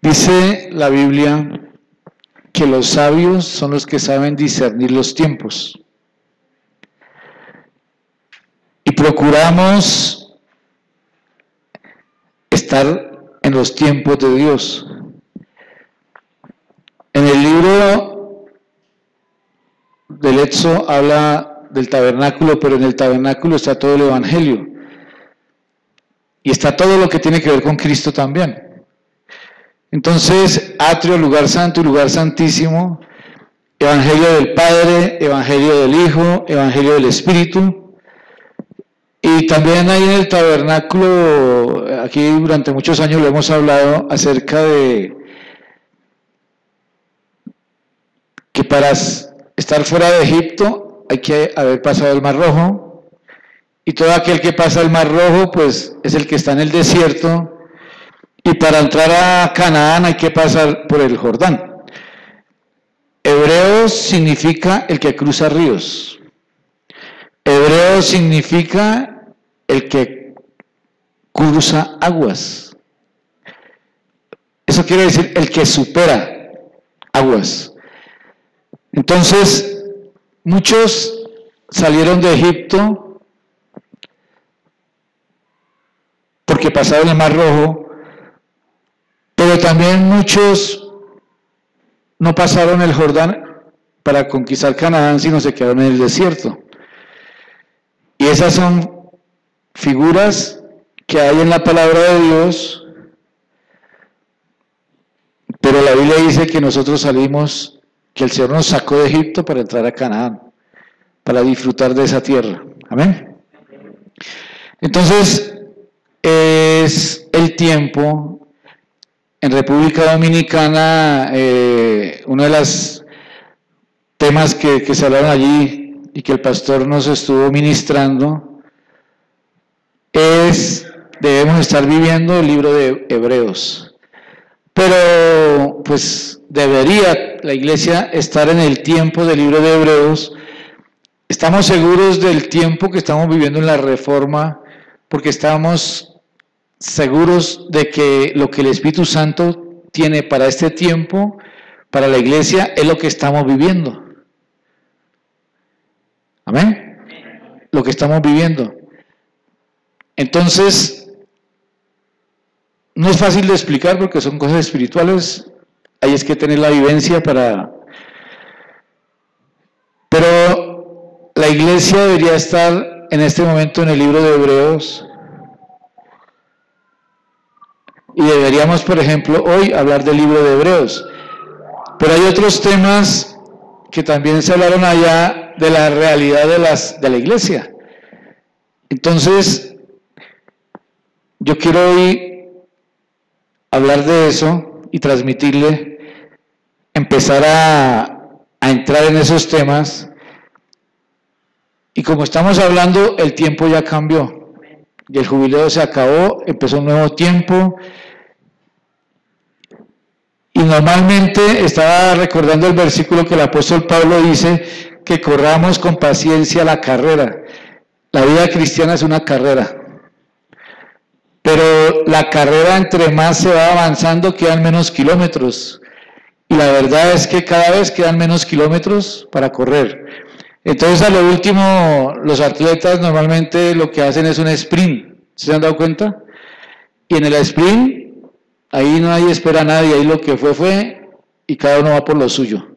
Dice la Biblia que los sabios son los que saben discernir los tiempos. Y procuramos estar en los tiempos de Dios. En el libro del Éxodo habla del tabernáculo, pero en el tabernáculo está todo el Evangelio. Y está todo lo que tiene que ver con Cristo también. Entonces, atrio, lugar santo y lugar santísimo, Evangelio del Padre, Evangelio del Hijo, Evangelio del Espíritu. Y también ahí en el tabernáculo, aquí durante muchos años lo hemos hablado acerca de que para estar fuera de Egipto hay que haber pasado el Mar Rojo, y todo aquel que pasa el Mar Rojo pues es el que está en el desierto, y para entrar a Canaán hay que pasar por el Jordán. Hebreos significa el que cruza ríos. Hebreo significa el que cruza aguas. Eso quiere decir el que supera aguas. Entonces, muchos salieron de Egipto porque pasaron el Mar Rojo, pero también muchos no pasaron el Jordán para conquistar Canaán, sino se quedaron en el desierto. Y esas son figuras que hay en la palabra de Dios, pero la Biblia dice que nosotros salimos, que el Señor nos sacó de Egipto para entrar a Canaán, para disfrutar de esa tierra. Amén. Entonces, es el tiempo. En República Dominicana, uno de los temas que se hablaron allí y que el pastor nos estuvo ministrando es: debemos estar viviendo el libro de Hebreos. Pero pues debería la iglesia estar en el tiempo del libro de Hebreos. Estamos seguros del tiempo que estamos viviendo en la Reforma, porque estamos seguros de que lo que el Espíritu Santo tiene para este tiempo, para la iglesia, es lo que estamos viviendo. Amén. Lo que estamos viviendo. Entonces, no es fácil de explicar porque son cosas espirituales, ahí es que tener la vivencia para... Pero la iglesia debería estar en este momento en el libro de Hebreos, y deberíamos, por ejemplo, hoy hablar del libro de Hebreos. Pero hay otros temas que también se hablaron allá de la realidad de la iglesia. Entonces, yo quiero hoy hablar de eso y transmitirle, empezar a entrar en esos temas. Y como estamos hablando, el tiempo ya cambió. Y el jubileo se acabó, empezó un nuevo tiempo. Y normalmente estaba recordando el versículo que el apóstol Pablo dice, que corramos con paciencia la carrera. La vida cristiana es una carrera. Pero la carrera, entre más se va avanzando, quedan menos kilómetros. Y la verdad es que cada vez quedan menos kilómetros para correr. Entonces, a lo último, los atletas normalmente lo que hacen es un sprint. ¿Se han dado cuenta? Y en el sprint, ahí nadie espera a nadie, ahí lo que fue, y cada uno va por lo suyo,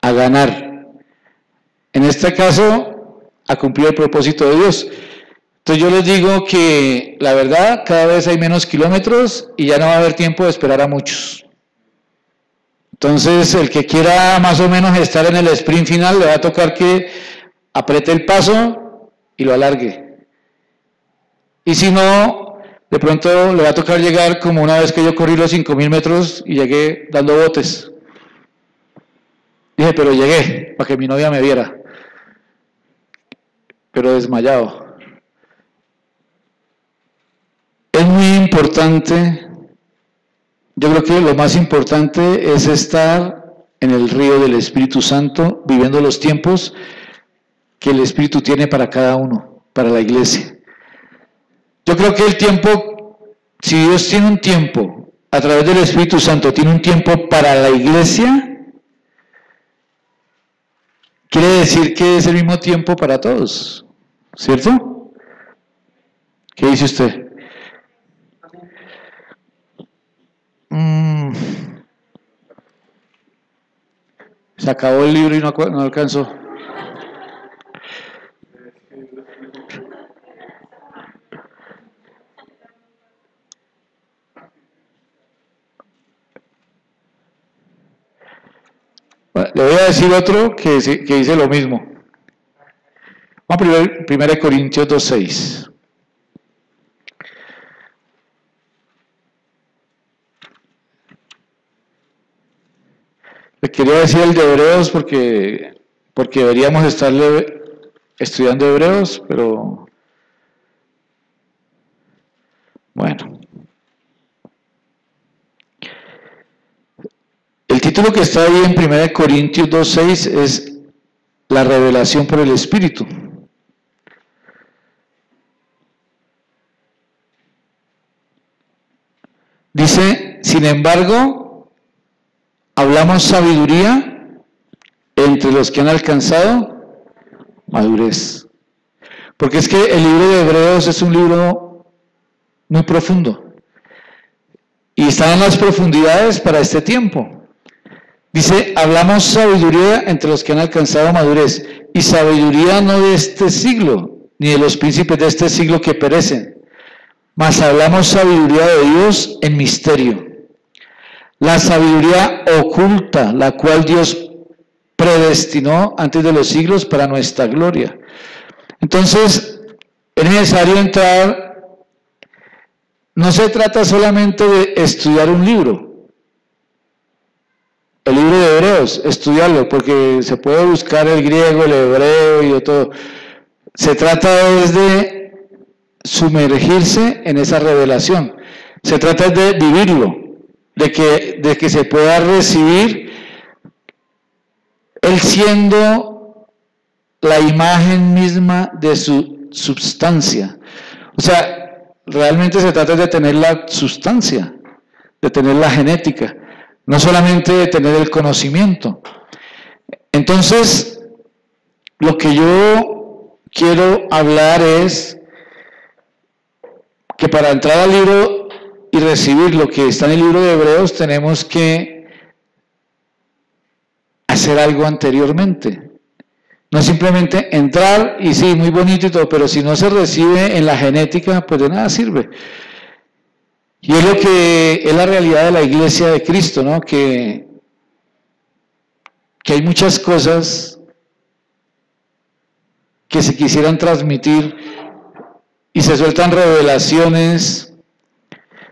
a ganar. En este caso, a cumplir el propósito de Dios. Entonces yo les digo que, la verdad, cada vez hay menos kilómetros y ya no va a haber tiempo de esperar a muchos. Entonces, el que quiera más o menos estar en el sprint final, le va a tocar que apriete el paso y lo alargue. Y si no, de pronto le va a tocar llegar como una vez que yo corrí los 5.000 metros y llegué dando botes. Dije, pero llegué, para que mi novia me viera. Pero desmayado. Es muy importante, yo creo que lo más importante es estar en el río del Espíritu Santo, viviendo los tiempos que el Espíritu tiene para cada uno, para la iglesia. Yo creo que el tiempo, si Dios tiene un tiempo a través del Espíritu Santo tiene un tiempo para la iglesia, quiere decir que es el mismo tiempo para todos, ¿cierto? ¿Qué dice usted? Se acabó el libro y no alcanzó. Bueno, le voy a decir otro que dice lo mismo. Vamos a 1 Corintios 2:6. Le quería decir el de Hebreos porque deberíamos estarle estudiando Hebreos, pero bueno. El título que está ahí en 1 Corintios 2:6 es la revelación por el Espíritu. Dice, sin embargo, hablamos sabiduría entre los que han alcanzado madurez. Porque es que el libro de Hebreos es un libro muy profundo. Y está en las profundidades para este tiempo. Dice, hablamos sabiduría entre los que han alcanzado madurez. Y sabiduría no de este siglo, ni de los príncipes de este siglo que perecen. Mas hablamos sabiduría de Dios en misterio. La sabiduría oculta, la cual Dios predestinó antes de los siglos para nuestra gloria. Entonces, es necesario entrar, no se trata solamente de estudiar un libro, el libro de Hebreos, estudiarlo, porque se puede buscar el griego, el hebreo y de todo. Se trata de sumergirse en esa revelación. Se trata de vivirlo, de que se pueda recibir él siendo la imagen misma de su substancia. O sea, realmente se trata de tener la sustancia, de tener la genética, no solamente de tener el conocimiento. Entonces, lo que yo quiero hablar es que para entrar al libro y recibir lo que está en el libro de Hebreos, tenemos que hacer algo anteriormente. No simplemente entrar y sí, muy bonito y todo, pero si no se recibe en la genética, pues de nada sirve. Y es lo que es la realidad de la iglesia de Cristo, ¿no? Que hay muchas cosas que se quisieran transmitir y se sueltan revelaciones.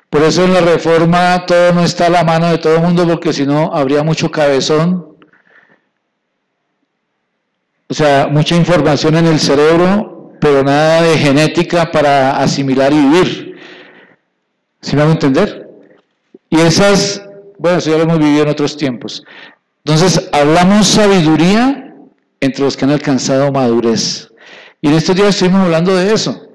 Por eso en la Reforma todo no está a la mano de todo el mundo, porque si no habría mucho cabezón. O sea, mucha información en el cerebro, pero nada de genética para asimilar y vivir. ¿Sí me hago entender? Y esas, bueno, eso ya lo hemos vivido en otros tiempos. Entonces, hablamos sabiduría entre los que han alcanzado madurez. Y en estos días estuvimos hablando de eso.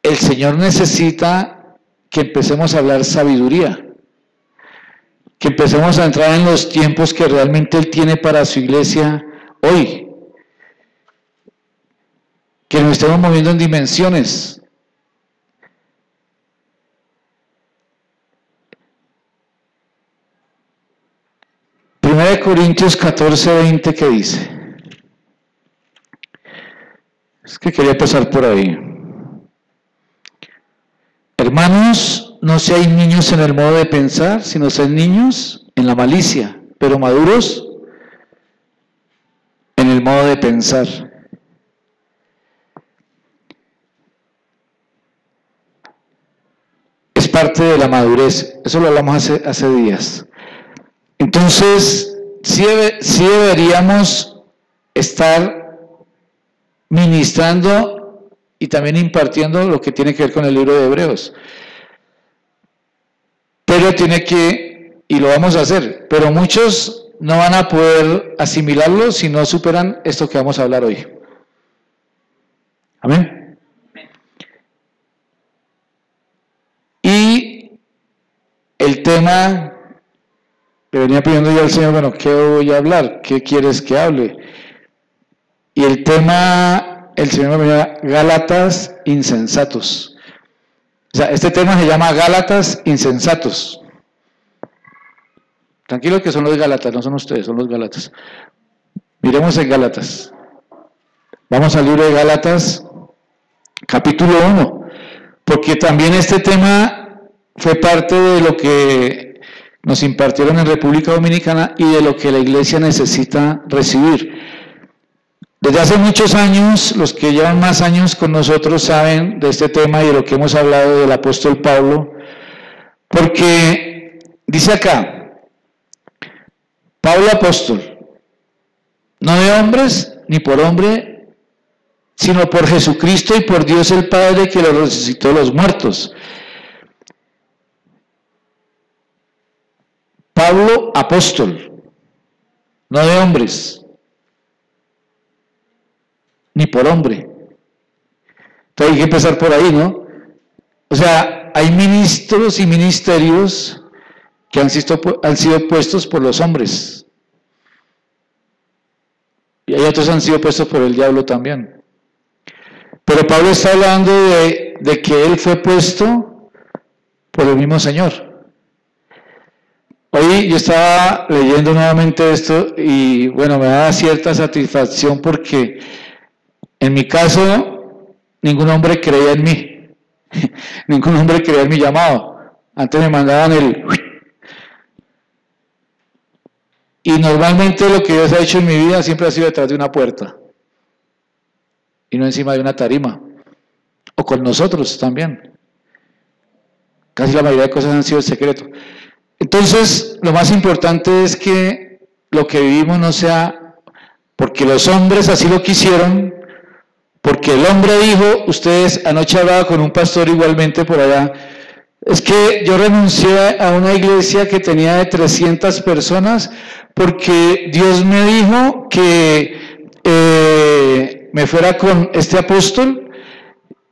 El Señor necesita que empecemos a hablar sabiduría, que empecemos a entrar en los tiempos que realmente Él tiene para su iglesia hoy, que nos estemos moviendo en dimensiones. Primera de Corintios 14:20, ¿qué dice? Es que quería pasar por ahí. Hermanos, no seáis niños en el modo de pensar, sino sean niños en la malicia, pero maduros en el modo de pensar. Es parte de la madurez, eso lo hablamos hace días. Entonces, sí deberíamos estar ministrando y también impartiendo lo que tiene que ver con el libro de Hebreos. Pero tiene que, y lo vamos a hacer, pero muchos no van a poder asimilarlo si no superan esto que vamos a hablar hoy. Amén. Y tema, le venía pidiendo yo al Señor, bueno, ¿qué voy a hablar? ¿Qué quieres que hable? Y el tema, el Señor me venía, Gálatas insensatos. O sea, este tema se llama Gálatas insensatos. Tranquilo que son los Gálatas, no son ustedes, son los Gálatas. Miremos en Gálatas. Vamos al libro de Gálatas, capítulo 1, porque también este tema fue parte de lo que nos impartieron en República Dominicana y de lo que la iglesia necesita recibir. Desde hace muchos años, los que llevan más años con nosotros saben de este tema y de lo que hemos hablado del apóstol Pablo, porque dice acá, Pablo apóstol, no de hombres ni por hombre, sino por Jesucristo y por Dios el Padre que lo resucitó de los muertos. Pablo apóstol, no de hombres, ni por hombre. Entonces hay que empezar por ahí, ¿no? O sea, hay ministros y ministerios que han sido puestos por los hombres. Y hay otros que han sido puestos por el diablo también. Pero Pablo está hablando de que él fue puesto por el mismo Señor. Hoy yo estaba leyendo nuevamente esto y bueno, me da cierta satisfacción porque en mi caso ningún hombre creía en mí. Ningún hombre creía en mi llamado. Antes me mandaban el... Y normalmente lo que Dios ha hecho en mi vida siempre ha sido detrás de una puerta. Y no encima de una tarima, o con nosotros también. Casi la mayoría de cosas han sido en secreto. Entonces, lo más importante es que lo que vivimos no sea porque los hombres así lo quisieron, porque el hombre dijo, ustedes anoche hablaba con un pastor igualmente por allá, es que yo renuncié a una iglesia que tenía de 300 personas porque Dios me dijo que me fuera con este apóstol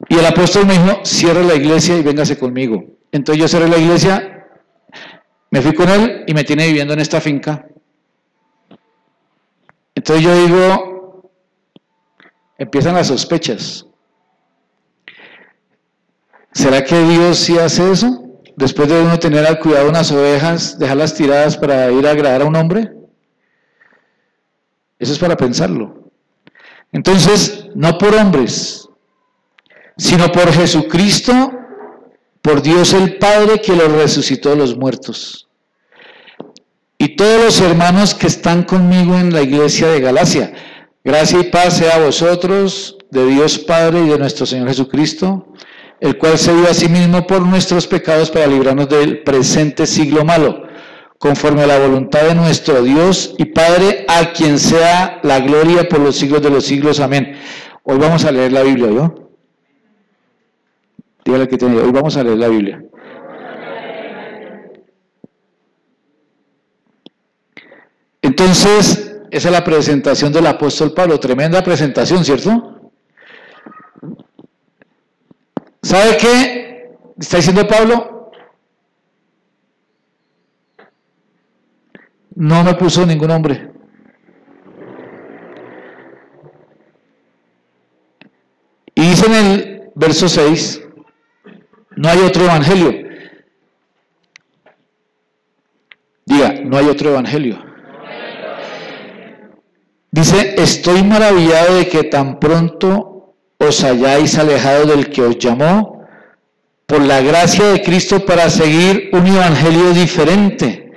y el apóstol me dijo, cierre la iglesia y véngase conmigo. Entonces yo cerré la iglesia, me fui con él y me tiene viviendo en esta finca. Entonces yo digo, empiezan las sospechas. ¿Será que Dios sí hace eso? Después de uno tener al cuidado unas ovejas, dejarlas tiradas para ir a agradar a un hombre. Eso es para pensarlo. Entonces, no por hombres, sino por Jesucristo, por Dios el Padre que lo resucitó de los muertos. Y todos los hermanos que están conmigo en la iglesia de Galacia, gracia y paz sea a vosotros, de Dios Padre y de nuestro Señor Jesucristo, el cual se dio a sí mismo por nuestros pecados para librarnos del presente siglo malo, conforme a la voluntad de nuestro Dios y Padre, a quien sea la gloria por los siglos de los siglos. Amén. Hoy vamos a leer la Biblia, ¿yo? Dígale que tiene, hoy vamos a leer la Biblia. Entonces, esa es la presentación del apóstol Pablo, tremenda presentación, ¿cierto? ¿Sabe qué está diciendo Pablo? No me puso ningún hombre. Y dice en el verso 6, no hay otro evangelio. Diga, no hay otro evangelio. Dice, estoy maravillado de que tan pronto os hayáis alejado del que os llamó por la gracia de Cristo para seguir un evangelio diferente.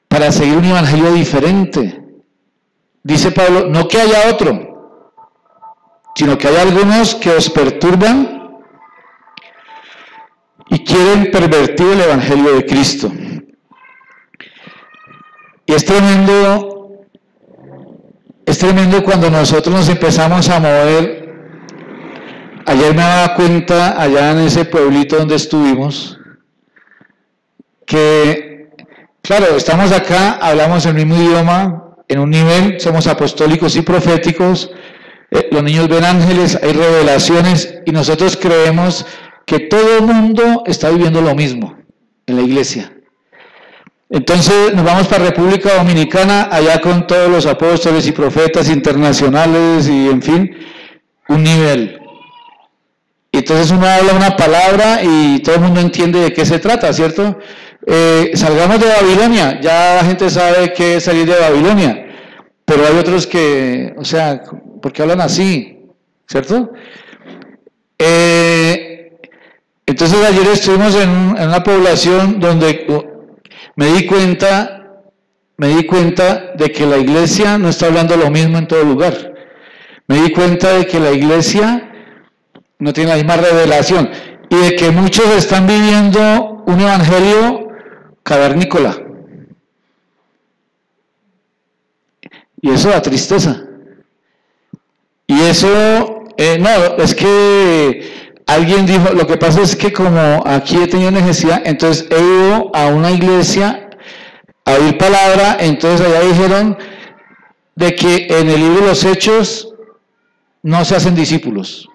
Para seguir un evangelio diferente. Dice Pablo, no que haya otro, sino que hay algunos que os perturban y quieren pervertir el evangelio de Cristo. Y es tremendo cuando nosotros nos empezamos a mover. Ayer me daba cuenta, allá en ese pueblito donde estuvimos, que, claro, estamos acá, hablamos el mismo idioma, en un nivel, somos apostólicos y proféticos, los niños ven ángeles, hay revelaciones, y nosotros creemos que todo el mundo está viviendo lo mismo en la iglesia. Entonces nos vamos para República Dominicana, allá con todos los apóstoles y profetas internacionales y en fin, un nivel. Y entonces uno habla una palabra y todo el mundo entiende de qué se trata, ¿cierto? Salgamos de Babilonia, ya la gente sabe qué es salir de Babilonia, pero hay otros que, o sea, ¿por qué hablan así? ¿Cierto? Entonces ayer estuvimos en una población donde me di cuenta de que la iglesia no está hablando lo mismo en todo lugar. Me di cuenta de que la iglesia no tiene la misma revelación y de que muchos están viviendo un evangelio cavernícola. Y eso da tristeza. Y eso, no, es que alguien dijo, lo que pasa es que como aquí he tenido necesidad, entonces he ido a una iglesia a oír palabra, entonces allá dijeron de que en el libro de los Hechos no se hacen discípulos.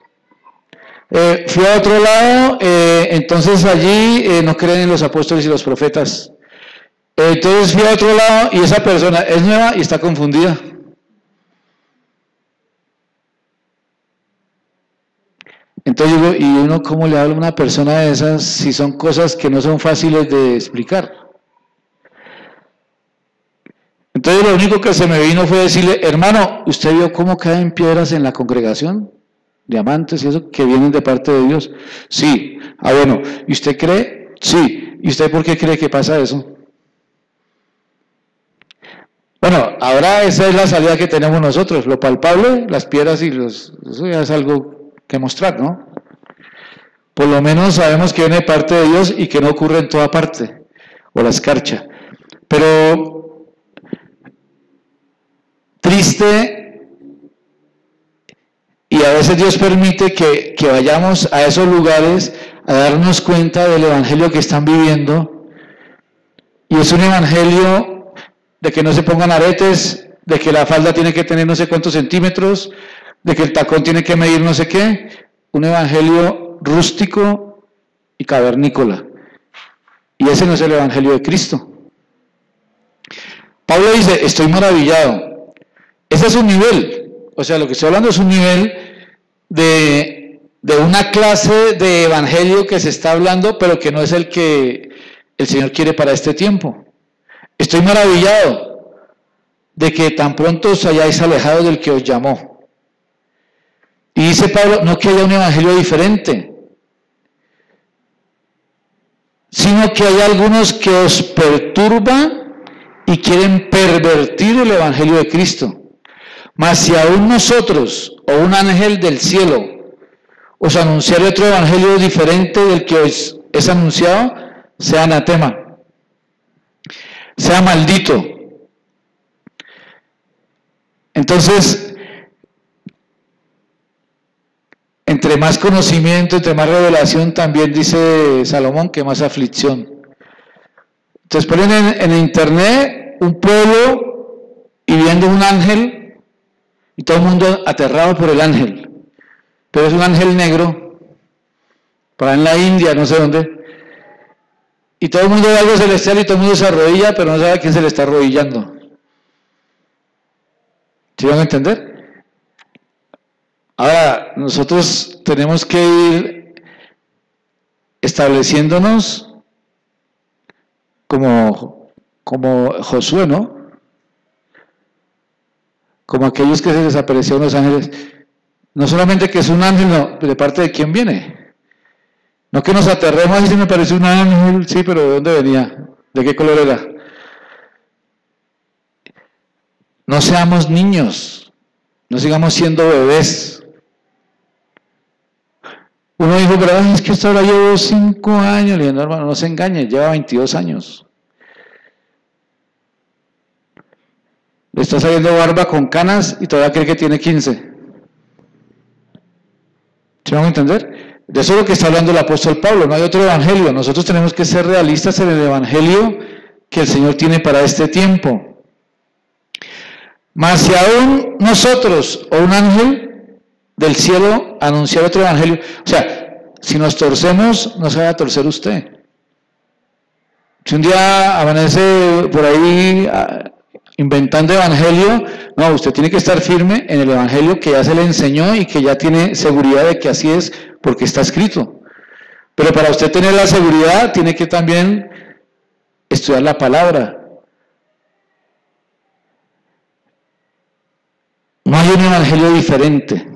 Fui a otro lado, entonces allí no creen en los apóstoles y los profetas. Entonces fui a otro lado y esa persona es nueva y está confundida. Entonces digo, ¿y uno cómo le habla a una persona de esas si son cosas que no son fáciles de explicar? Entonces lo único que se me vino fue decirle, hermano, ¿usted vio cómo caen piedras en la congregación? Diamantes y eso, que vienen de parte de Dios. Sí. Ah, bueno, ¿y usted cree? Sí. ¿Y usted por qué cree que pasa eso? Bueno, ahora esa es la salida que tenemos nosotros, lo palpable, las piedras y eso ya es algo que mostrar, ¿no? Por lo menos sabemos que viene de parte de Dios y que no ocurre en toda parte, o la escarcha. Pero triste, y a veces Dios permite que vayamos a esos lugares a darnos cuenta del evangelio que están viviendo, y es un evangelio de que no se pongan aretes, de que la falda tiene que tener no sé cuántos centímetros, de que el tacón tiene que medir no sé qué, un evangelio rústico y cavernícola, y ese no es el evangelio de Cristo. Pablo dice, estoy maravillado, ese es un nivel, o sea, lo que estoy hablando es un nivel de una clase de evangelio que se está hablando, pero que no es el que el Señor quiere para este tiempo. Estoy maravillado de que tan pronto os hayáis alejado del que os llamó. Y dice Pablo, no que haya un evangelio diferente, sino que hay algunos que os perturban y quieren pervertir el evangelio de Cristo. Mas si aún nosotros, o un ángel del cielo, os anunciare otro evangelio diferente del que os es anunciado, sea anatema, sea maldito. Entonces, entre más conocimiento, entre más revelación, también dice Salomón que más aflicción. Entonces ponen en internet un pueblo y viendo un ángel, y todo el mundo aterrado por el ángel, pero es un ángel negro, para en la India, no sé dónde, y todo el mundo ve algo celestial y todo el mundo se arrodilla, pero no sabe a quién se le está arrodillando. ¿Sí van a entender? Ahora, nosotros tenemos que ir estableciéndonos como Josué, ¿no? Como aquellos que se les aparecieron los ángeles, no solamente que es un ángel, no, de parte de quién viene. No que nos aterremos y se me pareció un ángel, sí, pero ¿de dónde venía? ¿De qué color era? No seamos niños, no sigamos siendo bebés. Uno dijo, pero es que hasta ahora llevo 5 años, le digo, no, hermano, no se engañe, lleva 22 años. Le está saliendo barba con canas y todavía cree que tiene 15. ¿Sí van a entender? De eso es lo que está hablando el apóstol Pablo, no hay otro evangelio. Nosotros tenemos que ser realistas en el evangelio que el Señor tiene para este tiempo. Mas si aún nosotros o un ángel del cielo anunciar otro evangelio, o sea, si nos torcemos, no se vaya a torcer usted. Si un día amanece por ahí inventando evangelio, no, usted tiene que estar firme en el evangelio que ya se le enseñó y que ya tiene seguridad de que así es porque está escrito. Pero para usted tener la seguridad, tiene que también estudiar la palabra. No hay un evangelio diferente.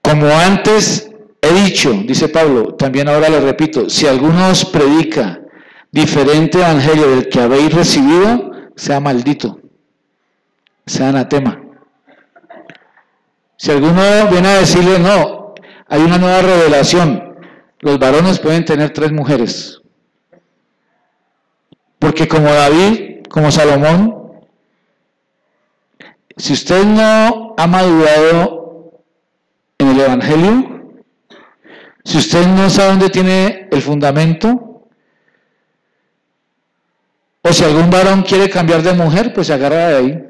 Como antes he dicho, dice Pablo, también ahora le repito, si alguno os predica diferente evangelio del que habéis recibido, sea maldito, sea anatema. Si alguno viene a decirle, no, hay una nueva revelación, los varones pueden tener 3 mujeres, porque como David, como Salomón, si usted no ha madurado en el evangelio, si usted no sabe dónde tiene el fundamento, o si algún varón quiere cambiar de mujer, pues se agarra de ahí.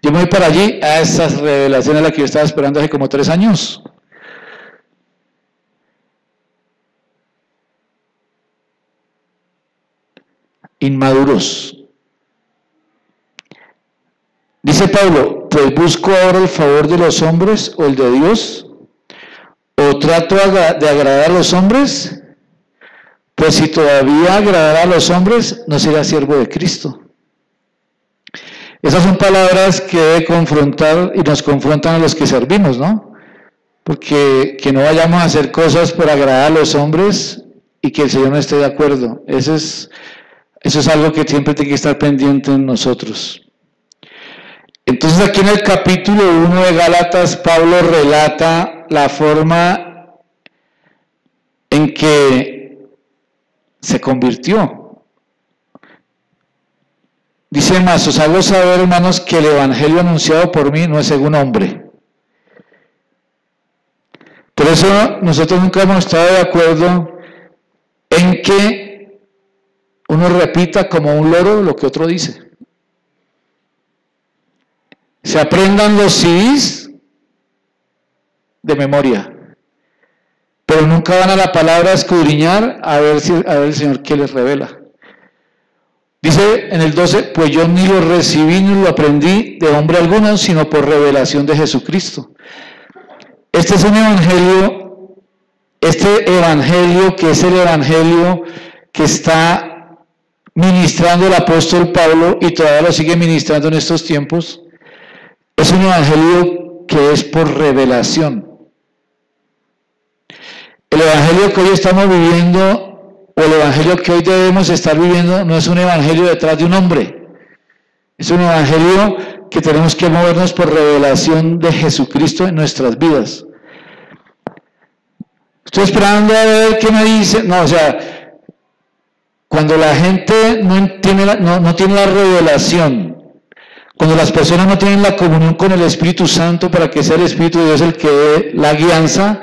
Yo me voy para allí a esas revelaciones a las que yo estaba esperando hace como 3 años. Inmaduros. Dice Pablo, pues busco ahora el favor de los hombres o el de Dios, o trato de agradar a los hombres, pues si todavía agradara a los hombres, no será siervo de Cristo. Esas son palabras que debe confrontar y nos confrontan a los que servimos, ¿no? Porque que no vayamos a hacer cosas por agradar a los hombres y que el Señor no esté de acuerdo. Eso es algo que siempre tiene que estar pendiente en nosotros. Entonces aquí en el capítulo 1 de Gálatas, Pablo relata la forma en que se convirtió. Dice más, os hago saber, hermanos, que el evangelio anunciado por mí no es según hombre. Por eso nosotros nunca hemos estado de acuerdo en que uno repita como un loro lo que otro dice. Se aprendan los CDs de memoria, pero nunca van a la palabra a escudriñar a ver el Señor qué les revela. Dice en el 12, pues yo ni lo recibí ni lo aprendí de hombre alguno, sino por revelación de Jesucristo. Este es un evangelio, que es el evangelio que está ministrando el apóstol Pablo y todavía lo sigue ministrando en estos tiempos. Es un evangelio que es por revelación. El evangelio que hoy estamos viviendo, o el evangelio que hoy debemos estar viviendo, no es un evangelio detrás de un hombre. Es un evangelio que tenemos que movernos por revelación de Jesucristo en nuestras vidas. Estoy esperando a ver qué me dice. No, o sea, cuando la gente no tiene la revelación, cuando las personas no tienen la comunión con el Espíritu Santo para que sea el Espíritu de Dios el que dé la guianza,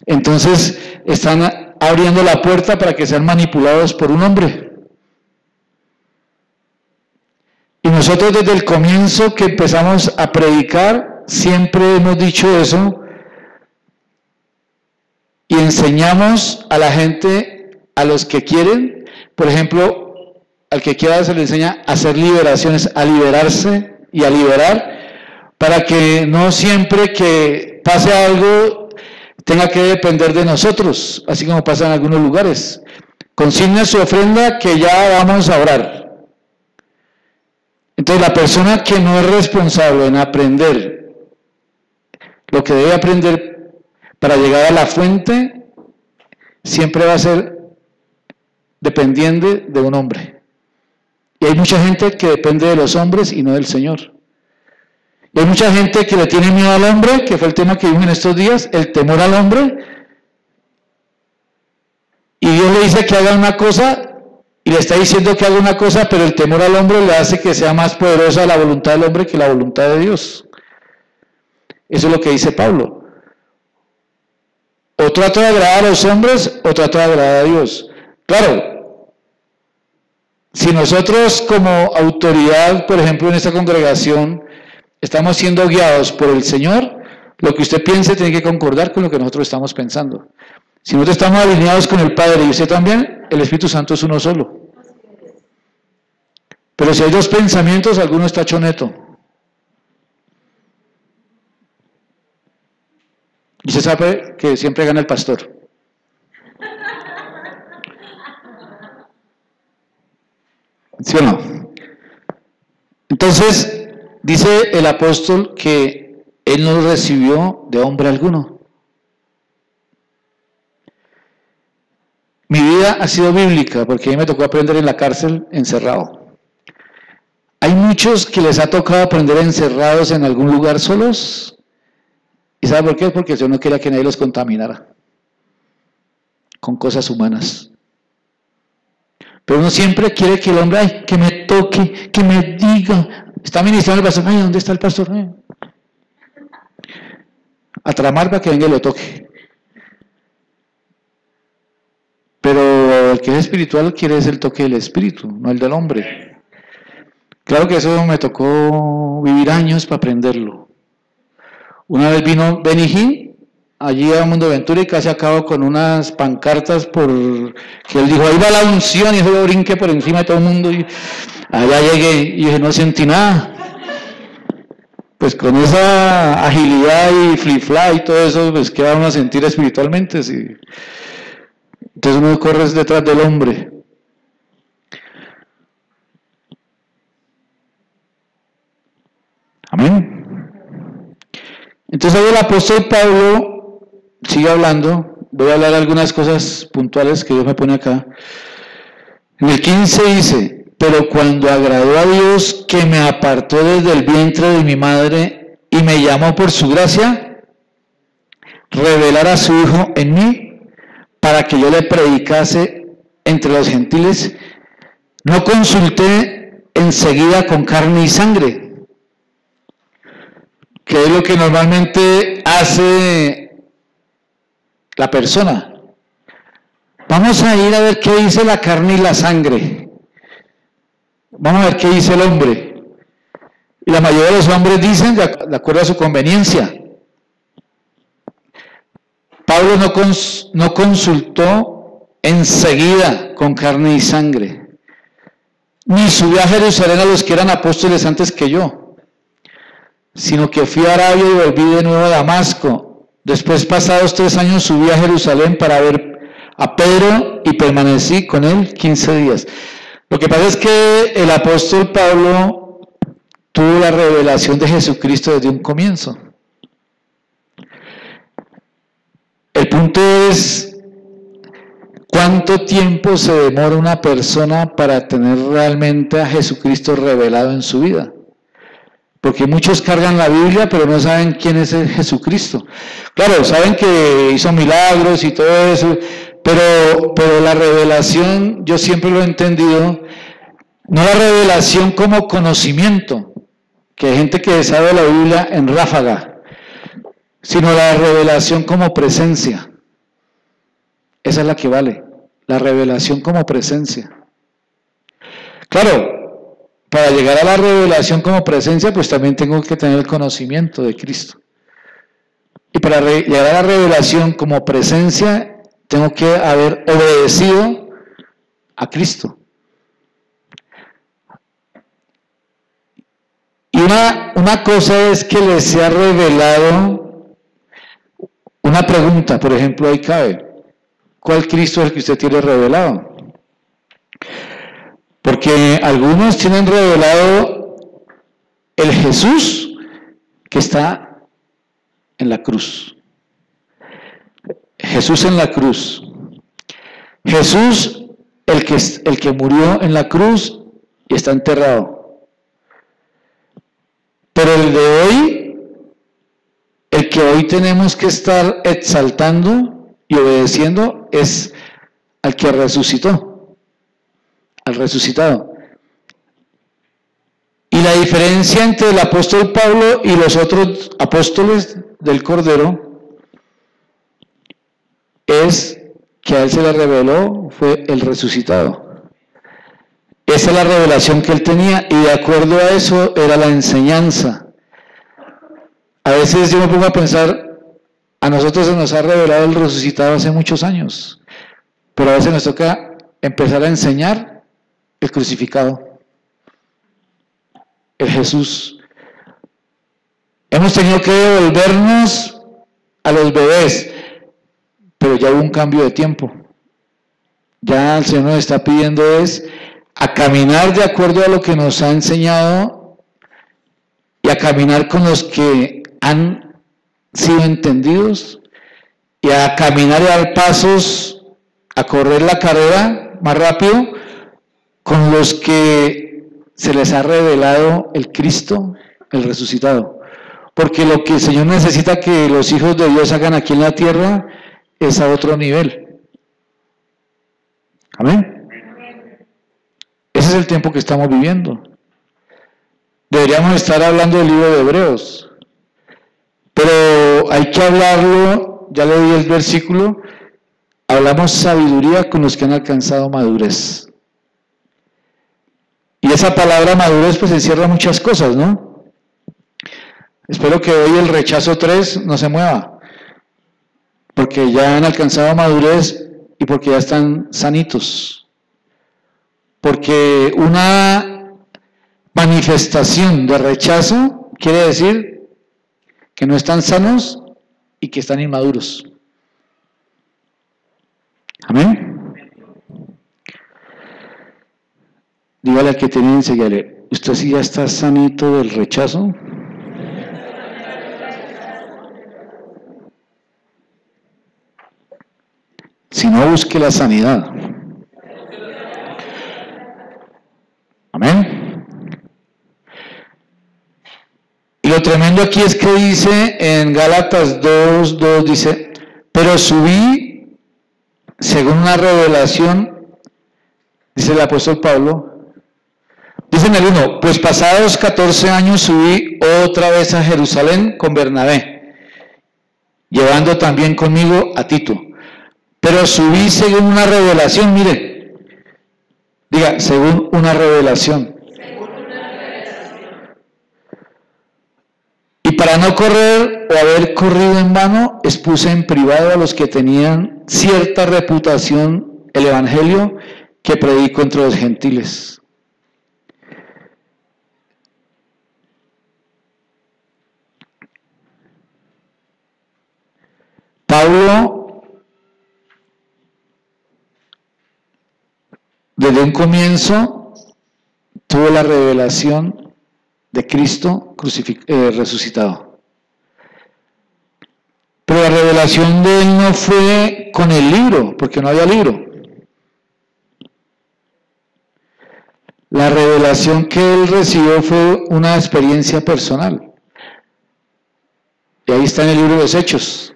entonces están abriendo la puerta para que sean manipulados por un hombre. Y nosotros desde el comienzo que empezamos a predicar, siempre hemos dicho eso, y enseñamos a la gente, a los que quieren, por ejemplo, al que quiera se le enseña a hacer liberaciones, a liberarse y a liberar, para que no siempre que pase algo tenga que depender de nosotros, así como pasa en algunos lugares. Consigne su ofrenda que ya vamos a orar. Entonces la persona que no es responsable en aprender lo que debe aprender para llegar a la fuente, siempre va a ser dependiente de un hombre. Y hay mucha gente que depende de los hombres y no del Señor. Y hay mucha gente que le tiene miedo al hombre, que fue el tema que vimos en estos días, el temor al hombre. Y Dios le dice que haga una cosa, y le está diciendo que haga una cosa, pero el temor al hombre le hace que sea más poderosa la voluntad del hombre que la voluntad de Dios. Eso es lo que dice Pablo. O trato de agradar a los hombres, o trato de agradar a Dios. Claro, si nosotros como autoridad, por ejemplo, en esta congregación, estamos siendo guiados por el Señor, Lo que usted piense tiene que concordar con lo que nosotros estamos pensando. Si nosotros estamos alineados con el Padre y usted también, el Espíritu Santo es uno solo. Pero si hay dos pensamientos, alguno está choneto. Y se sabe que siempre gana el pastor. ¿Sí o no? Entonces, dice el apóstol que él no recibió de hombre alguno. Mi vida ha sido bíblica porque a mí me tocó aprender en la cárcel encerrado. Hay muchos que les ha tocado aprender encerrados en algún lugar solos. ¿Y sabe por qué? Porque yo no quería que nadie los contaminara con cosas humanas. Pero uno siempre quiere que el hombre, ay, que me toque, que me diga. Está ministrando el pastor, ay, ¿dónde está el pastor? A tramar para que venga y lo toque. Pero el que es espiritual quiere es el toque del espíritu, no el del hombre. Claro que eso me tocó vivir años para aprenderlo. Una vez vino Benny Hinn, allí a Mundo Aventura, y casi acabó con unas pancartas que él dijo, ahí va la unción, y yo brinqué por encima de todo el mundo, y allá llegué, y dije, no sentí nada. Pues con esa agilidad y flip-flap y todo eso, pues ¿qué va uno a sentir espiritualmente? Sí. Entonces uno corre detrás del hombre. Amén. Entonces ahí el apóstol Pablo sigue hablando. Voy a hablar algunas cosas puntuales que Dios me pone acá. En el 15 dice, pero cuando agradó a Dios que me apartó desde el vientre de mi madre y me llamó por su gracia, revelar a su Hijo en mí para que yo le predicase entre los gentiles, no consulté enseguida con carne y sangre, que es lo que normalmente hace la persona. Vamos a ir a ver qué dice la carne y la sangre. Vamos a ver qué dice el hombre. Y la mayoría de los hombres dicen de acuerdo a su conveniencia. Pablo no consultó enseguida con carne y sangre, ni subió a Jerusalén a los que eran apóstoles antes que yo, sino que fui a Arabia y volví de nuevo a Damasco. Después, pasados 3 años, subí a Jerusalén para ver a Pedro y permanecí con él 15 días. Lo que pasa es que el apóstol Pablo tuvo la revelación de Jesucristo desde un comienzo. El punto es cuánto tiempo se demora una persona para tener realmente a Jesucristo revelado en su vida. Porque muchos cargan la Biblia, pero no saben quién es el Jesucristo. Claro, saben que hizo milagros y todo eso, pero la revelación, yo siempre lo he entendido, no la revelación como conocimiento, que hay gente que sabe la Biblia en ráfaga, sino la revelación como presencia. Esa es la que vale, la revelación como presencia. Claro, para llegar a la revelación como presencia, pues también tengo que tener el conocimiento de Cristo. Y para llegar a la revelación como presencia, tengo que haber obedecido a Cristo. Y una cosa es que les sea revelado una pregunta, por ejemplo, ahí cabe. ¿Cuál Cristo es el que usted tiene revelado? Porque algunos tienen revelado el Jesús que está en la cruz. Jesús en la cruz. Jesús, el que murió en la cruz y está enterrado. Pero el de hoy, el que hoy tenemos que estar exaltando y obedeciendo es al que resucitó, al resucitado. Y la diferencia entre el apóstol Pablo y los otros apóstoles del Cordero es que a él se le reveló fue el resucitado. Esa es la revelación que él tenía y de acuerdo a eso era la enseñanza A veces yo me pongo a pensar, a nosotros se nos ha revelado el resucitado hace muchos años, pero a veces nos toca empezar a enseñar el crucificado, el Jesús. Hemos tenido que devolvernos a los bebés, pero ya hubo un cambio de tiempo. Ya el Señor nos está pidiendo es a caminar de acuerdo a lo que nos ha enseñado y a caminar con los que han sido entendidos y a caminar y dar pasos, a correr la carrera más rápido con los que se les ha revelado el Cristo, el resucitado. Porque lo que el Señor necesita que los hijos de Dios hagan aquí en la tierra es a otro nivel. Amén. Ese es el tiempo que estamos viviendo. Deberíamos estar hablando del libro de Hebreos, pero hay que hablarlo, ya le di el versículo, hablamos sabiduría con los que han alcanzado madurez. Y esa palabra madurez pues encierra muchas cosas, ¿no? Espero que hoy el rechazo 3 no se mueva, porque ya han alcanzado madurez y porque ya están sanitos. Porque una manifestación de rechazo quiere decir que no están sanos y que están inmaduros. Amén. Dígale al que tiene enseguida, ¿usted sí ya está sanito del rechazo? Si no, busque la sanidad. Amén. Y lo tremendo aquí es que dice en Gálatas 2:2, dice, pero subí según una revelación, dice el apóstol Pablo, dice en el 1, pues pasados 14 años subí otra vez a Jerusalén con Bernabé, llevando también conmigo a Tito. Pero subí según una revelación, mire, diga, según una revelación. Y para no correr o haber corrido en vano, expuse en privado a los que tenían cierta reputación el evangelio que predico entre los gentiles. Pablo, desde un comienzo, tuvo la revelación de Cristo resucitado. Pero la revelación de él no fue con el libro, porque no había libro. La revelación que él recibió fue una experiencia personal. Y ahí está en el libro de los Hechos.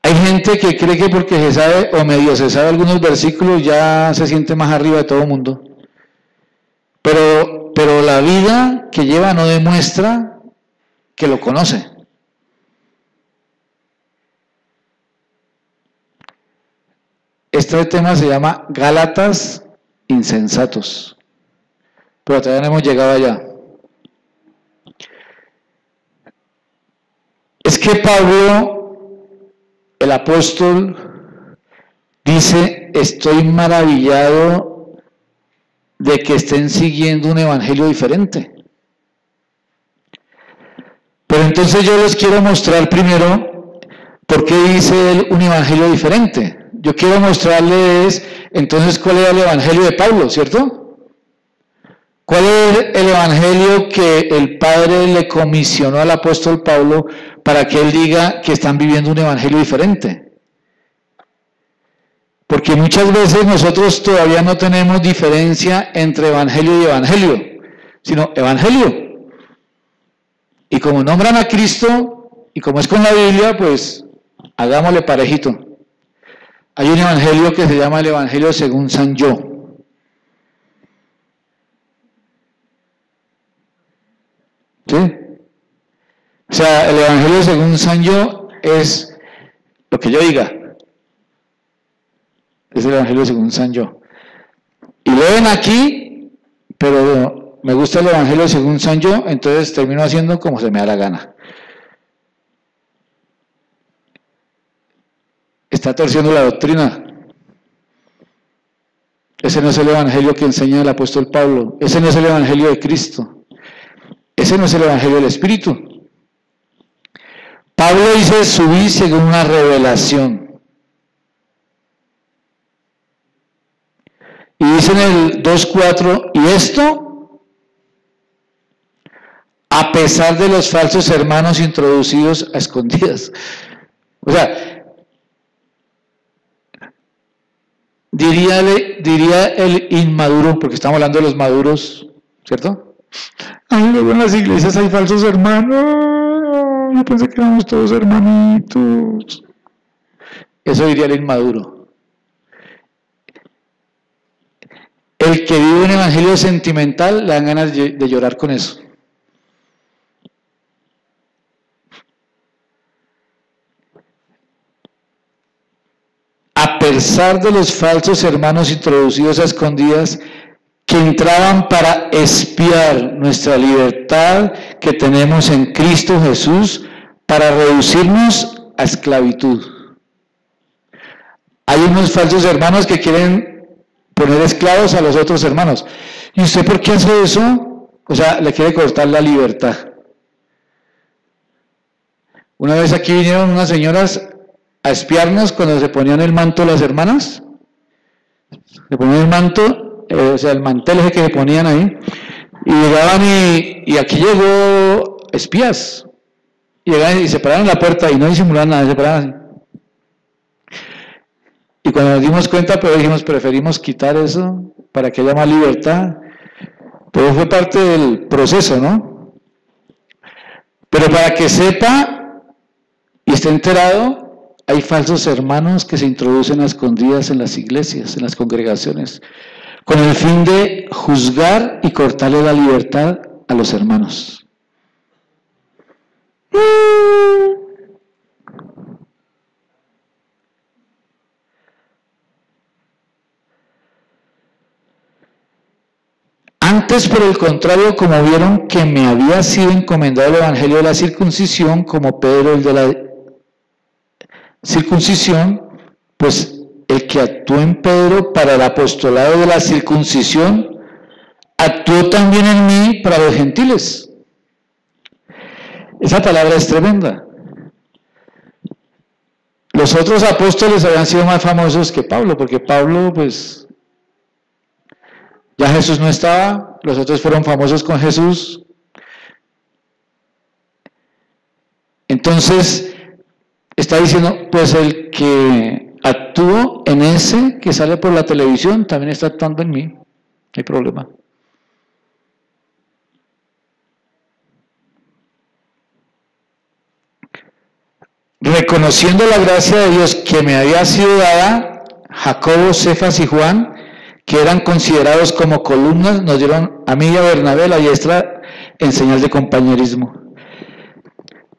Hay gente que cree que porque se sabe, o medio se sabe algunos versículos, ya se siente más arriba de todo el mundo. Pero la vida que lleva no demuestra que lo conoce. Este tema se llama Gálatas insensatos. Pero todavía no hemos llegado allá. Es que Pablo, el apóstol, dice, estoy maravillado de que estén siguiendo un evangelio diferente. Pero entonces yo les quiero mostrar primero por qué dice él un evangelio diferente. Yo quiero mostrarles entonces cuál era el evangelio de Pablo, ¿cierto? ¿Cuál es el evangelio que el Padre le comisionó al apóstol Pablo para que él diga que están viviendo un evangelio diferente? Porque muchas veces nosotros todavía no tenemos diferencia entre evangelio y evangelio, sino evangelio. Y como nombran a Cristo, y como es con la Biblia, pues hagámosle parejito. Hay un evangelio que se llama el Evangelio según San Yo. ¿Sí? O sea, el Evangelio según San Yo es lo que yo diga. Es el Evangelio según San Yo. Y leen aquí, pero me gusta el Evangelio según San yo, entonces termino haciendo como se me da la gana. Está torciendo la doctrina. Ese no es el Evangelio que enseña el apóstol Pablo. Ese no es el Evangelio de Cristo. Ese no es el Evangelio del Espíritu. Pablo dice subir según una revelación. Y dice en el 2.4, y esto, a pesar de los falsos hermanos introducidos a escondidas. O sea, diría el inmaduro, porque estamos hablando de los maduros, ¿cierto? Ay, luego en las iglesias hay falsos hermanos, yo pensé que éramos todos hermanitos. Eso diría el inmaduro. El que vive un evangelio sentimental, le dan ganas de llorar con eso. A pesar de los falsos hermanos introducidos a escondidas que entraban para espiar nuestra libertad que tenemos en Cristo Jesús para reducirnos a esclavitud. Hay unos falsos hermanos que quieren poner esclavos a los otros hermanos. ¿Y usted por qué hace eso? O sea, le quiere cortar la libertad. Una vez aquí vinieron unas señoras a espiarnos cuando se ponían el manto las hermanas. Se ponían el manto, o sea, el mantel ese que se ponían ahí, y llegaban y aquí llegó espías. Llegaban y se pararon en la puerta y no disimulaban nada, se paraban. Y cuando nos dimos cuenta, pero dijimos, preferimos quitar eso para que haya más libertad. Pero fue parte del proceso, ¿no? Pero para que sepa y esté enterado, hay falsos hermanos que se introducen a escondidas en las iglesias, en las congregaciones, con el fin de juzgar y cortarle la libertad a los hermanos. Antes, por el contrario, como vieron que me había sido encomendado el evangelio de la circuncisión, como Pedro el de la circuncisión, pues el que actuó en Pedro para el apostolado de la circuncisión, actuó también en mí para los gentiles. Esa palabra es tremenda. Los otros apóstoles habían sido más famosos que Pablo, porque Pablo, pues, ya Jesús no estaba, los otros fueron famosos con Jesús. Entonces, está diciendo, pues el que actuó en ese que sale por la televisión, también está actuando en mí, no hay problema. Reconociendo la gracia de Dios que me había sido dada, Jacobo, Cefas y Juan, que eran considerados como columnas, nos dieron a mí y a Bernabé la diestra en señal de compañerismo.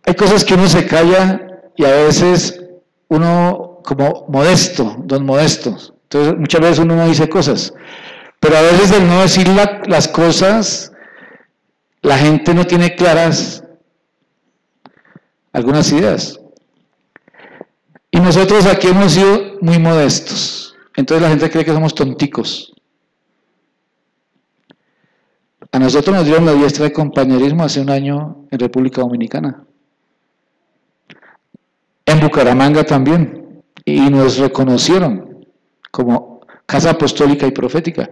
Hay cosas que uno se calla y a veces uno como modesto, don Modesto, entonces muchas veces uno no dice cosas, pero a veces el no decir las cosas, la gente no tiene claras algunas ideas. Y nosotros aquí hemos sido muy modestos, entonces la gente cree que somos tonticos. A nosotros nos dieron la diestra de compañerismo hace un año en República Dominicana. En Bucaramanga también, y nos reconocieron como Casa Apostólica y Profética,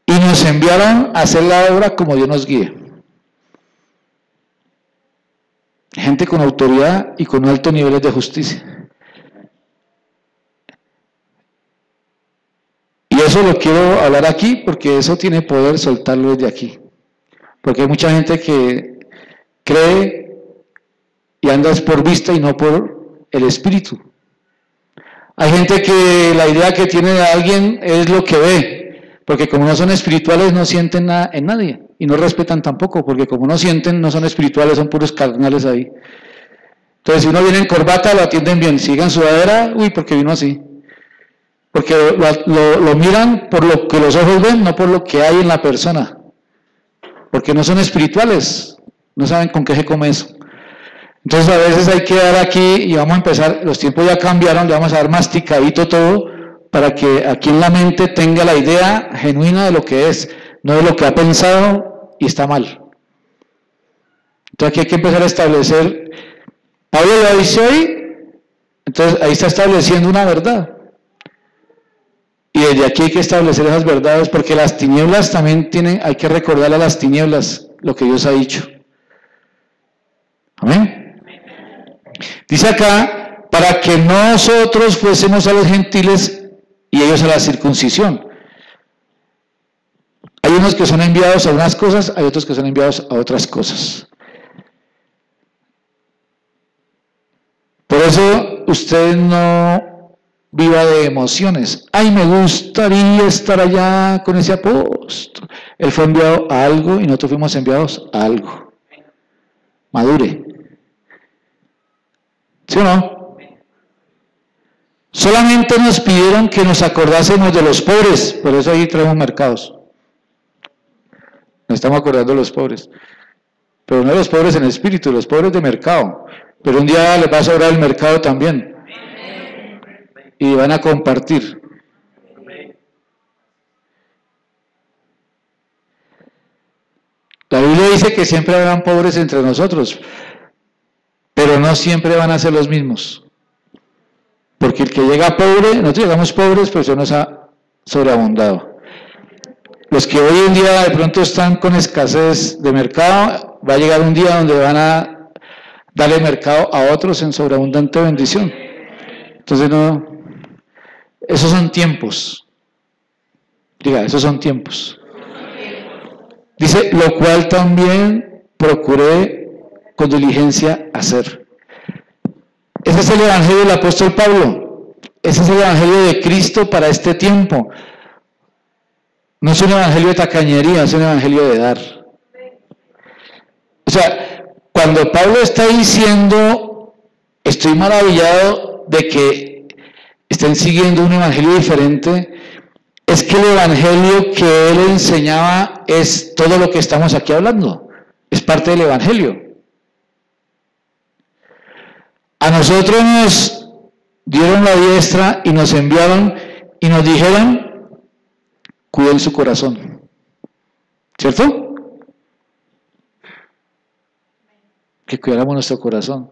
y nos enviaron a hacer la obra como Dios nos guíe. Gente con autoridad y con altos niveles de justicia. Y eso lo quiero hablar aquí porque eso tiene poder soltarlo desde aquí. Porque hay mucha gente que cree y anda por vista y no por el espíritu. Hay gente que la idea que tiene de alguien es lo que ve, porque como no son espirituales no sienten nada en nadie y no respetan tampoco, porque como no sienten, no son espirituales, son puros carnales ahí. Entonces si uno viene en corbata lo atienden bien, si llega en sudadera, uy, porque vino así. Porque lo miran por lo que los ojos ven, no por lo que hay en la persona. porque no son espirituales, no saben con qué se come eso. Entonces a veces hay que dar aquí, y vamos a empezar, los tiempos ya cambiaron, le vamos a dar masticadito todo, para que aquí en la mente tenga la idea genuina de lo que es, no de lo que ha pensado y está mal. Entonces aquí hay que empezar a establecer, Pablo lo dice hoy, entonces ahí está estableciendo una verdad. Y desde aquí hay que establecer esas verdades, porque las tinieblas también tienen, hay que recordarle a las tinieblas lo que Dios ha dicho. Amén. Dice acá, para que nosotros fuésemos a los gentiles y ellos a la circuncisión. Hay unos que son enviados a unas cosas, hay otros que son enviados a otras cosas. Por eso usted no viva de emociones. Ay, me gustaría estar allá con ese apóstol. Él fue enviado a algo y nosotros fuimos enviados a algo. Madure. ¿Sí o no? Solamente nos pidieron que nos acordásemos de los pobres, por eso ahí traemos mercados. Nos estamos acordando de los pobres. Pero no de los pobres en espíritu, los pobres de mercado. Pero un día les va a sobrar el mercado también. Y van a compartir. La Biblia dice que siempre habrán pobres entre nosotros, pero no siempre van a ser los mismos. Porque el que llega pobre, nosotros llegamos pobres, pero eso nos ha sobreabundado. Los que hoy en día de pronto están con escasez de mercado, va a llegar un día donde van a darle mercado a otros en sobreabundante bendición. Entonces no, esos son tiempos. Diga, esos son tiempos. Dice, lo cual también procuré con diligencia hacer. Ese es el evangelio del apóstol Pablo. Ese es el evangelio de Cristo para este tiempo. No es un evangelio de tacañería, es un evangelio de dar. O sea, cuando Pablo está diciendo, estoy maravillado de que estén siguiendo un evangelio diferente, es que el evangelio que él enseñaba es todo lo que estamos aquí hablando. Es parte del evangelio. A nosotros nos dieron la diestra y nos enviaron y nos dijeron, cuiden su corazón. ¿Cierto? Que cuidáramos nuestro corazón.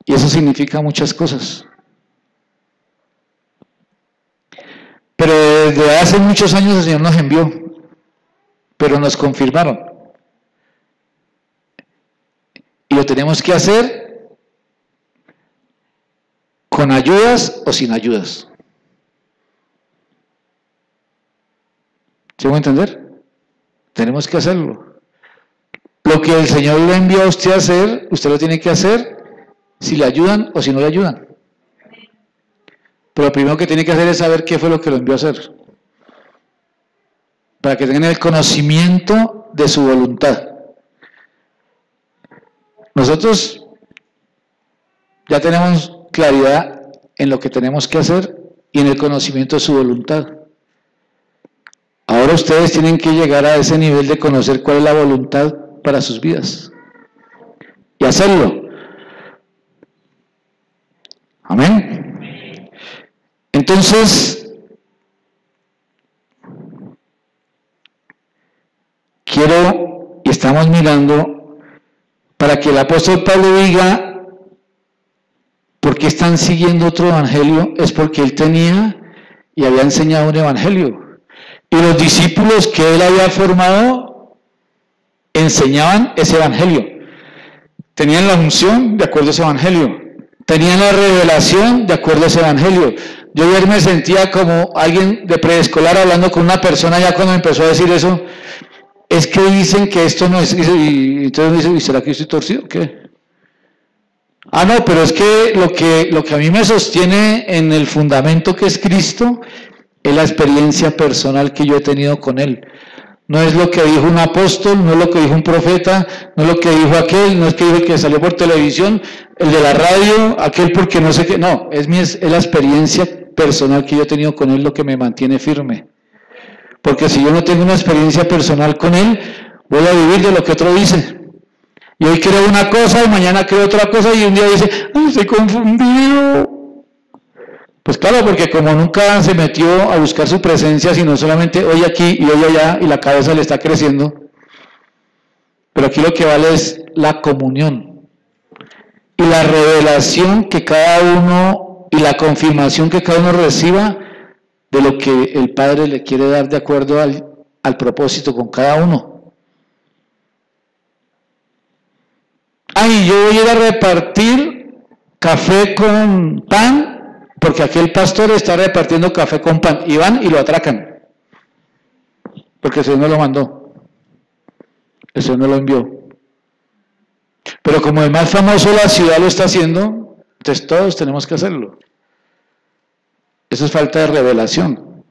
Y eso significa muchas cosas. Pero desde hace muchos años el Señor nos envió, pero nos confirmaron. Y lo tenemos que hacer con ayudas o sin ayudas. ¿Se va a entender? Tenemos que hacerlo. Lo que el Señor le envió a usted a hacer, usted lo tiene que hacer si le ayudan o si no le ayudan. Pero lo primero que tiene que hacer es saber qué fue lo que lo envió a hacer. Para que tengan el conocimiento de su voluntad. Nosotros ya tenemos claridad en lo que tenemos que hacer y en el conocimiento de su voluntad. Ahora ustedes tienen que llegar a ese nivel de conocer cuál es la voluntad para sus vidas y hacerlo. Amén. Entonces, quiero, y estamos mirando, para que el apóstol Pablo diga, ¿por qué están siguiendo otro evangelio? Es porque él tenía y había enseñado un evangelio. Y los discípulos que él había formado enseñaban ese evangelio. Tenían la unción de acuerdo a ese evangelio. Tenían la revelación de acuerdo a ese evangelio. Yo ayer me sentía como alguien de preescolar hablando con una persona ya cuando empezó a decir eso. Es que dicen que esto no es, y entonces me dice, ¿y será que estoy torcido o qué? Ah, no, pero es que lo que a mí me sostiene en el fundamento que es Cristo es la experiencia personal que yo he tenido con Él. No es lo que dijo un apóstol, no es lo que dijo un profeta, no es lo que dijo aquel, no es que dijo el que salió por televisión, el de la radio, aquel porque no sé qué, no, es la experiencia personal que yo he tenido con Él lo que me mantiene firme. porque si yo no tengo una experiencia personal con Él, voy a vivir de lo que otro dice. Y hoy creo una cosa y mañana creo otra cosa y un día dice, ¡ay, estoy confundido! Pues claro, porque como nunca se metió a buscar su presencia, sino solamente hoy aquí y hoy allá, y la cabeza le está creciendo. Pero aquí lo que vale es la comunión y la revelación que cada uno y la confirmación que cada uno reciba de lo que el Padre le quiere dar de acuerdo al propósito con cada uno. Ay, yo voy a ir a repartir café con pan, porque aquí el pastor está repartiendo café con pan, y van y lo atracan, porque el Señor no lo mandó, el Señor no lo envió. Pero como el más famoso de la ciudad lo está haciendo, entonces todos tenemos que hacerlo. Eso es falta de revelación.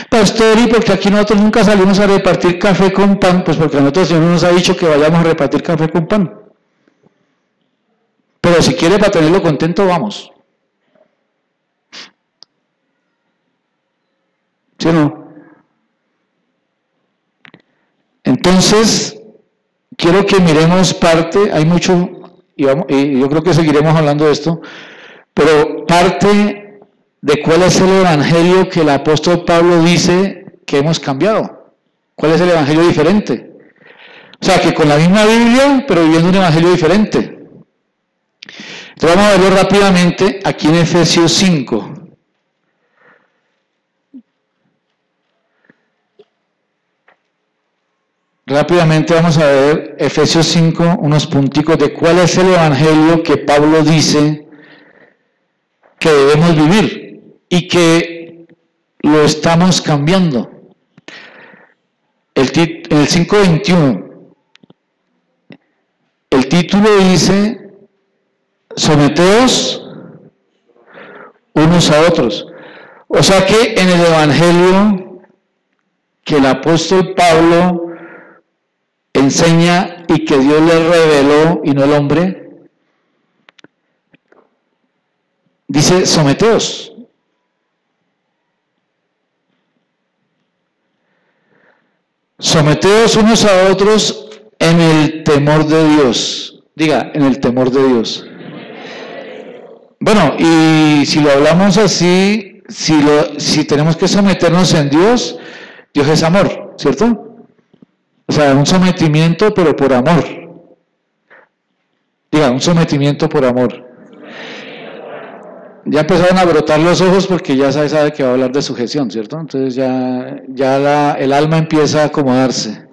Pastor, ¿y porque aquí nosotros nunca salimos a repartir café con pan? Pues porque a nosotros el Señor nos ha dicho que vayamos a repartir café con pan. Pero si quiere para tenerlo contento, vamos. ¿Sí o no? Entonces, quiero que miremos parte, hay mucho, y yo creo que seguiremos hablando de esto, pero parte de cuál es el evangelio que el apóstol Pablo dice que hemos cambiado. ¿Cuál es el evangelio diferente? O sea, que con la misma Biblia, pero viviendo un evangelio diferente. Entonces vamos a verlo rápidamente aquí en Efesios 5. Rápidamente vamos a ver Efesios 5, unos punticos de cuál es el evangelio que Pablo dice que debemos vivir y que lo estamos cambiando. En el 5:21, el título dice, someteos unos a otros. O sea que en el evangelio que el apóstol Pablo enseña y que Dios le reveló y no el hombre, dice someteos. Someteos unos a otros en el temor de Dios. Diga, en el temor de Dios. Bueno, y si lo hablamos así, si tenemos que someternos en Dios, Dios es amor, ¿cierto? O sea, un sometimiento, pero por amor. Diga, un sometimiento por amor. Ya empezaron a brotar los ojos porque ya sabe que va a hablar de sujeción, ¿cierto? Entonces ya el alma empieza a acomodarse.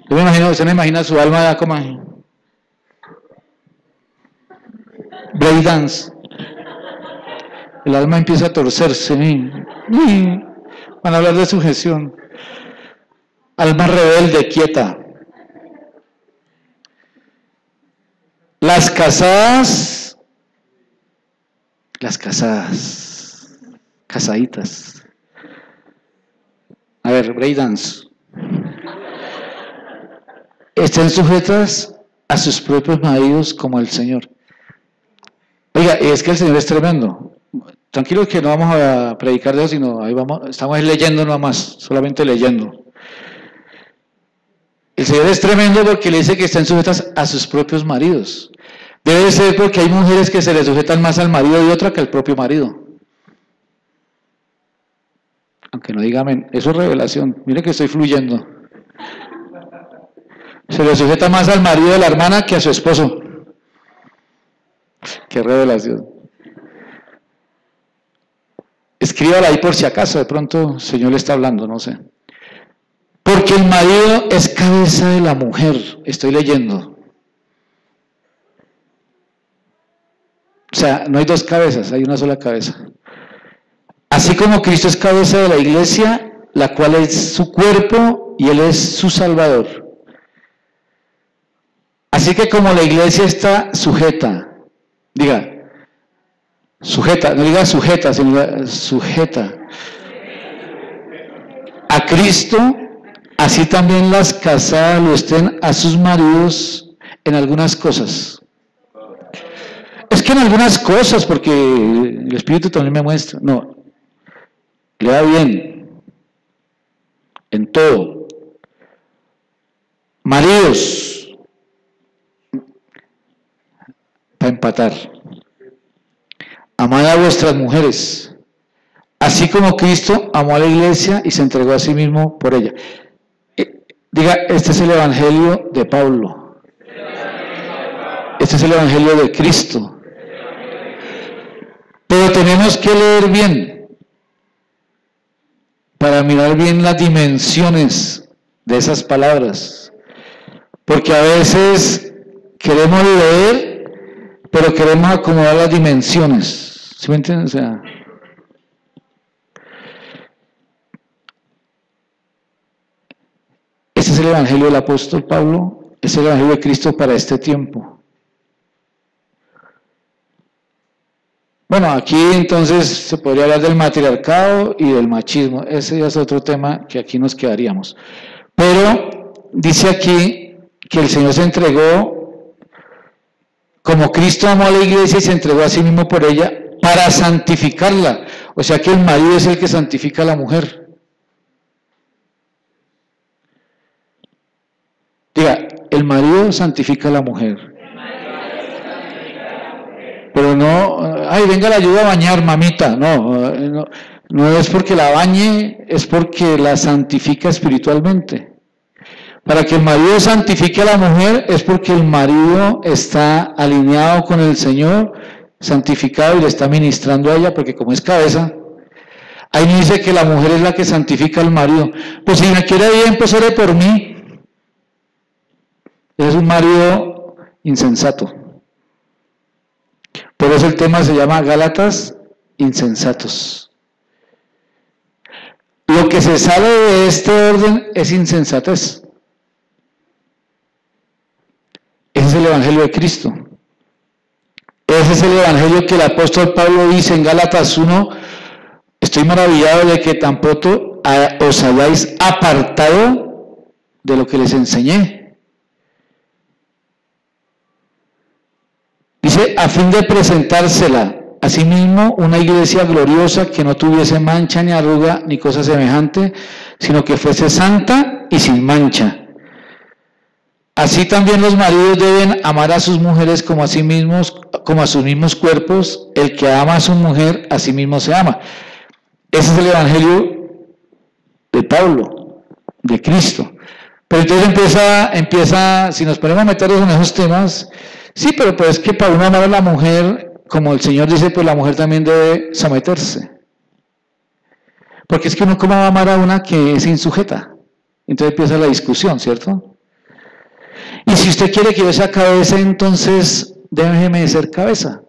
Yo me imagino, usted me imagina su alma ya como breakdance. El alma empieza a torcerse. Van a hablar de sujeción. Alma rebelde, quieta. Las casadas, casaditas. A ver, breakdance. Estén sujetas a sus propios maridos como el Señor. Oiga, es que el Señor es tremendo. Tranquilos que no vamos a predicar de eso, sino ahí estamos leyendo nomás, solamente leyendo. El Señor es tremendo porque le dice que estén sujetas a sus propios maridos. Debe ser porque hay mujeres que se le sujetan más al marido de otra que al propio marido. Aunque no diga amén, eso es revelación. Mire que estoy fluyendo. Se le sujeta más al marido de la hermana que a su esposo. Qué revelación. Escríbala ahí por si acaso, de pronto el Señor le está hablando, no sé. Porque el marido es cabeza de la mujer, estoy leyendo. O sea, no hay dos cabezas, hay una sola cabeza. Así como Cristo es cabeza de la iglesia, la cual es su cuerpo y Él es su Salvador. Así que como la iglesia está sujeta, diga, sujeta, no diga sujeta, sino sujeta a Cristo, así también las casadas lo estén a sus maridos en algunas cosas. Es que en algunas cosas, porque el Espíritu también me muestra. No, lea bien. en todo. Maridos, para empatar, amad a vuestras mujeres, así como Cristo amó a la iglesia y se entregó a sí mismo por ella. Diga, este es el evangelio de Pablo. Este es el evangelio de Cristo. Pero tenemos que leer bien para mirar bien las dimensiones de esas palabras. Porque a veces queremos leer, pero queremos acomodar las dimensiones. ¿Sí me entienden? O sea, este es el evangelio del apóstol Pablo, es el evangelio de Cristo para este tiempo. Bueno, aquí entonces se podría hablar del matriarcado y del machismo. Ese ya es otro tema que aquí nos quedaríamos. Pero dice aquí que el Señor se entregó, como Cristo amó a la iglesia y se entregó a sí mismo por ella, para santificarla. O sea que el marido es el que santifica a la mujer. Diga, el marido santifica a la mujer. Pero no, ay, venga, la ayuda a bañar, mamita. No es porque la bañe, es porque la santifica espiritualmente. Para que el marido santifique a la mujer es porque el marido está alineado con el Señor, santificado, y le está ministrando a ella, porque como es cabeza, ahí no dice que la mujer es la que santifica al marido. Pues si me quiere bien, pues ore por mí. Es un marido insensato. Por eso el tema se llama Gálatas insensatos. Lo que se sale de este orden es insensatez. Ese es el evangelio de Cristo. Ese es el evangelio que el apóstol Pablo dice en Gálatas 1. Estoy maravillado de que tan pronto os hayáis apartado de lo que les enseñé. Dice, a fin de presentársela a sí mismo una iglesia gloriosa que no tuviese mancha ni arruga ni cosa semejante, sino que fuese santa y sin mancha. Así también los maridos deben amar a sus mujeres como a sí mismos, como a sus mismos cuerpos. El que ama a su mujer, a sí mismo se ama. Ese es el evangelio de Pablo, de Cristo. Pero entonces empieza, si nos ponemos a meternos en esos temas, sí, pero pues es que para uno amar a la mujer, como el Señor dice, pues la mujer también debe someterse. Porque es que uno cómo va a amar a una que es insujeta. Entonces empieza la discusión, ¿cierto? Y si usted quiere que yo sea cabeza, entonces déjeme de ser cabeza.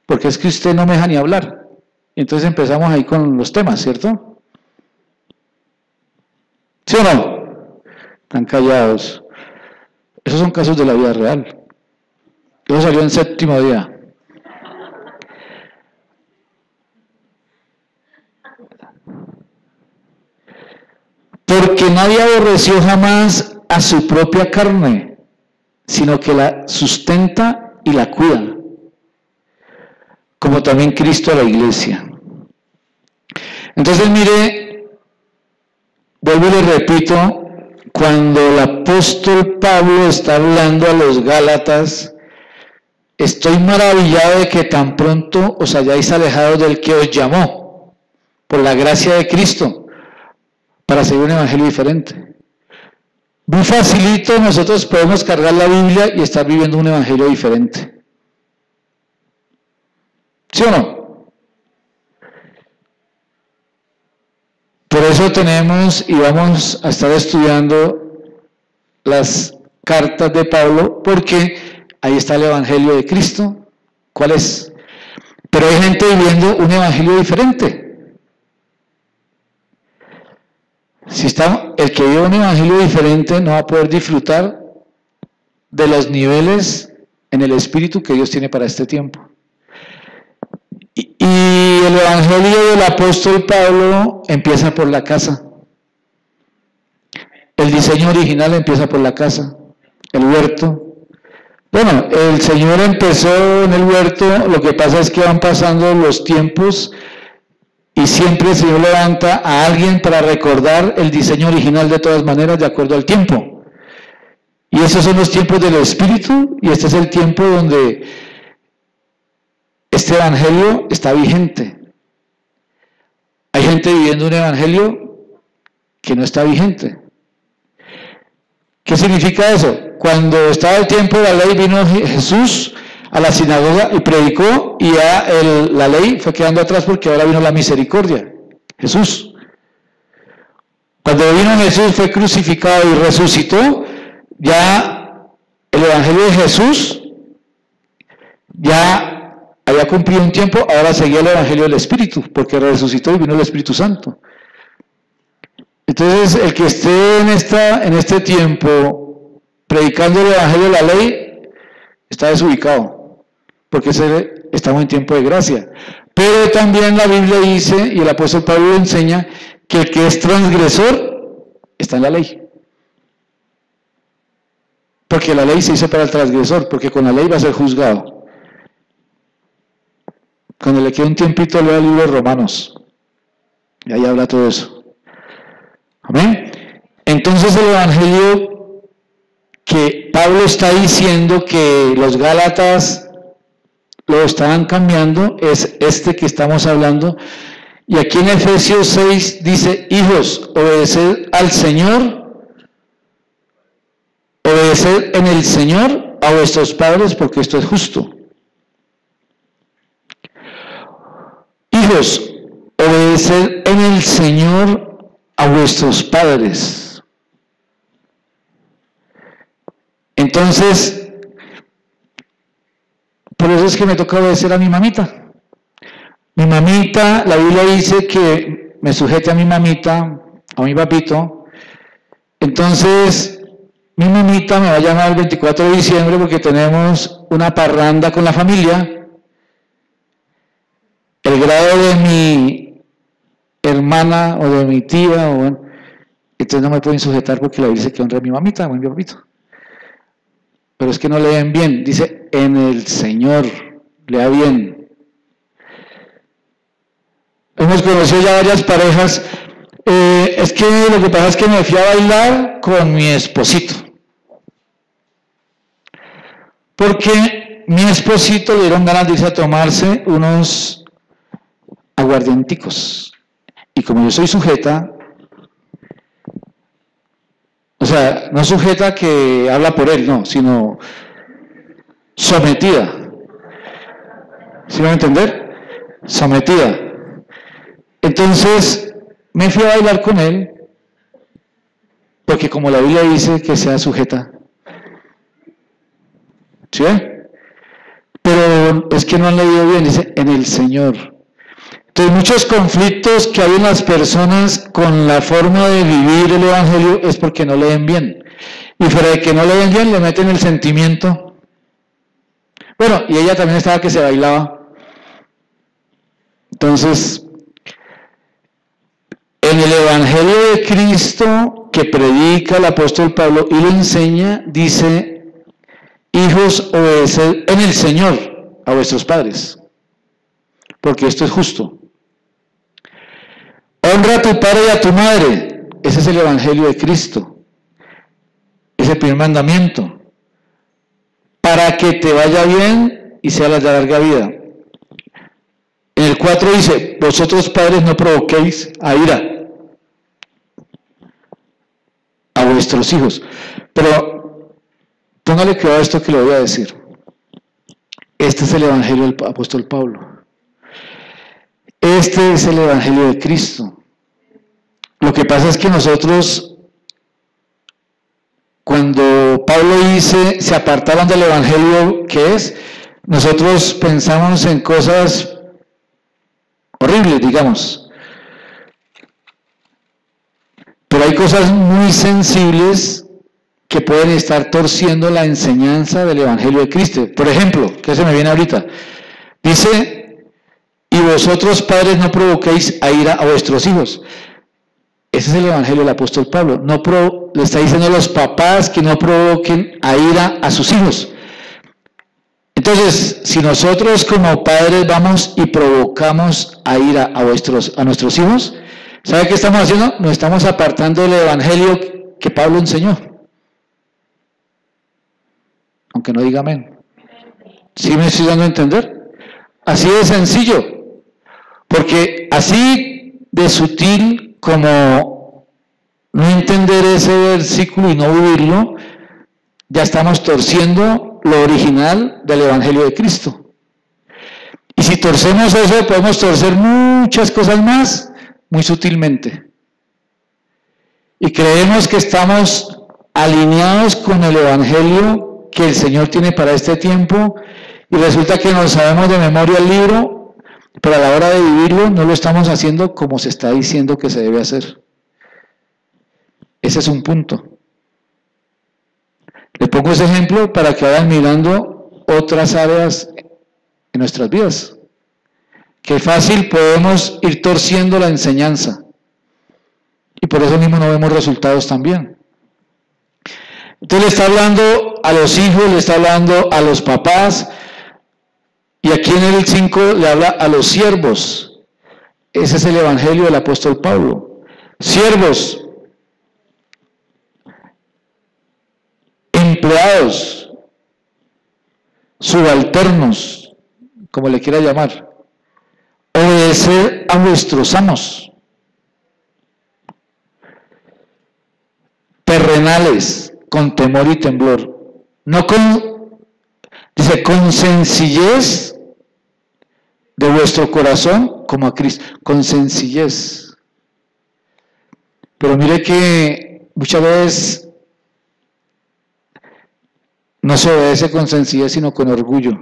Porque es que usted no me deja ni hablar. Entonces empezamos ahí con los temas, ¿cierto? ¿Sí o no? Están callados. Esos son casos de la vida real. Eso salió en séptimo día. Porque nadie aborreció jamás a su propia carne, sino que la sustenta y la cuida, como también Cristo a la iglesia. Entonces mire, vuelvo y le repito, cuando el apóstol Pablo está hablando a los Gálatas, estoy maravillado de que tan pronto os hayáis alejado del que os llamó, por la gracia de Cristo, para seguir un evangelio diferente. Muy facilito nosotros podemos cargar la Biblia y estar viviendo un evangelio diferente. ¿Sí o no? Por eso tenemos y vamos a estar estudiando las cartas de Pablo, porque ahí está el evangelio de Cristo. ¿Cuál es? Pero hay gente viviendo un evangelio diferente. Si está, el que vive un evangelio diferente no va a poder disfrutar de los niveles en el espíritu que Dios tiene para este tiempo. Y el evangelio del apóstol Pablo empieza por la casa. El diseño original empieza por la casa, el huerto. Bueno, el Señor empezó en el huerto, lo que pasa es que van pasando los tiempos Y siempre el Señor levanta a alguien para recordar el diseño original de todas maneras, de acuerdo al tiempo. Y esos son los tiempos del Espíritu, y este es el tiempo donde este evangelio está vigente. Hay gente viviendo un evangelio que no está vigente. ¿Qué significa eso? Cuando estaba el tiempo de la ley, vino Jesús a la sinagoga y predicó, y ya la ley fue quedando atrás porque ahora vino la misericordia. Jesús. Cuando vino Jesús, fue crucificado y resucitó, ya el evangelio de Jesús ya había cumplido un tiempo, ahora seguía el evangelio del Espíritu, porque resucitó y vino el Espíritu Santo. Entonces, el que esté en este tiempo predicando el evangelio de la ley está desubicado, porque estamos en tiempo de gracia. Pero también la Biblia dice, y el apóstol Pablo enseña, que el que es transgresor está en la ley. Porque la ley se hizo para el transgresor, porque con la ley va a ser juzgado. Cuando le quede un tiempito, lea el libro de Romanos, y ahí habla todo eso. Amén. Entonces el evangelio que Pablo está diciendo que los Gálatas lo estaban cambiando es este que estamos hablando. Y aquí en Efesios 6 dice: hijos, obedeced al Señor, obedeced en el Señor a vuestros padres, porque esto es justo. Hijos, obedeced en el Señor a vuestros padres. Entonces, por eso es que me toca obedecer a mi mamita. Mi mamita, la Biblia dice que me sujete a mi mamita, a mi papito. Entonces, mi mamita me va a llamar el 24 de diciembre porque tenemos una parranda con la familia. El grado de mi hermana o de mi tía, entonces no me pueden sujetar porque la Biblia dice que honre a mi mamita o a mi papito. Pero es que no leen bien, dice en el Señor, lea bien. Hemos conocido ya varias parejas. Es que lo que pasa es que me fui a bailar con mi esposito, porque mi esposito le dieron ganas de irse a tomarse unos aguardienticos. Y como yo soy sujeta, o sea, no sujeta que habla por él, no, sino sometida. ¿Sí van a entender? Sometida. Entonces, me fui a bailar con él, porque como la Biblia dice que sea sujeta. ¿Sí? Pero es que no han leído bien, dice en el Señor. Entonces, muchos conflictos que hay en las personas con la forma de vivir el evangelio es porque no leen bien. Y fuera de que no leen bien, le meten el sentimiento. Bueno, y ella también estaba que se bailaba. Entonces, en el evangelio de Cristo que predica el apóstol Pablo y lo enseña, dice: hijos, obedeced en el Señor a vuestros padres, porque esto es justo. Honra a tu padre y a tu madre. Ese es el evangelio de Cristo. Es el primer mandamiento. Para que te vaya bien y sea la de larga vida. En el 4 dice: vosotros padres no provoquéis a ira a vuestros hijos. Pero póngale cuidado a esto que le voy a decir. Este es el evangelio del apóstol Pablo. Este es el evangelio de Cristo. Lo que pasa es que nosotros, cuando Pablo dice se apartaron del evangelio que es, nosotros pensamos en cosas horribles, digamos. Pero hay cosas muy sensibles que pueden estar torciendo la enseñanza del evangelio de Cristo. Por ejemplo, ¿qué se me viene ahorita? Dice: y vosotros padres no provoquéis a ira a vuestros hijos. Ese es el evangelio del apóstol Pablo. Le está diciendo a los papás que no provoquen a ira a sus hijos. Entonces, si nosotros como padres vamos y provocamos a ira a nuestros hijos, ¿sabe qué estamos haciendo? Nos estamos apartando del evangelio que Pablo enseñó. Aunque no diga amén. ¿Sí me estoy dando a entender? Así de sencillo. Porque así de sutil como no entender ese versículo y no vivirlo, ya estamos torciendo lo original del evangelio de Cristo. Y si torcemos eso, podemos torcer muchas cosas más muy sutilmente. Y creemos que estamos alineados con el evangelio que el Señor tiene para este tiempo, y resulta que nos sabemos de memoria el libro, pero a la hora de vivirlo no lo estamos haciendo como se está diciendo que se debe hacer. Ese es un punto. Le pongo ese ejemplo para que vayan mirando otras áreas en nuestras vidas. Que fácil podemos ir torciendo la enseñanza. Y por eso mismo no vemos resultados también. Entonces le está hablando a los hijos, le está hablando a los papás. Y aquí en el 5 le habla a los siervos. Ese es el evangelio del apóstol Pablo. Siervos, empleados, subalternos, como le quiera llamar, obedecer a vuestros amos, terrenales, con temor y temblor, no con, dice, con sencillez de vuestro corazón, como a Cristo, con sencillez. Pero mire que muchas veces no se obedece con sencillez, sino con orgullo,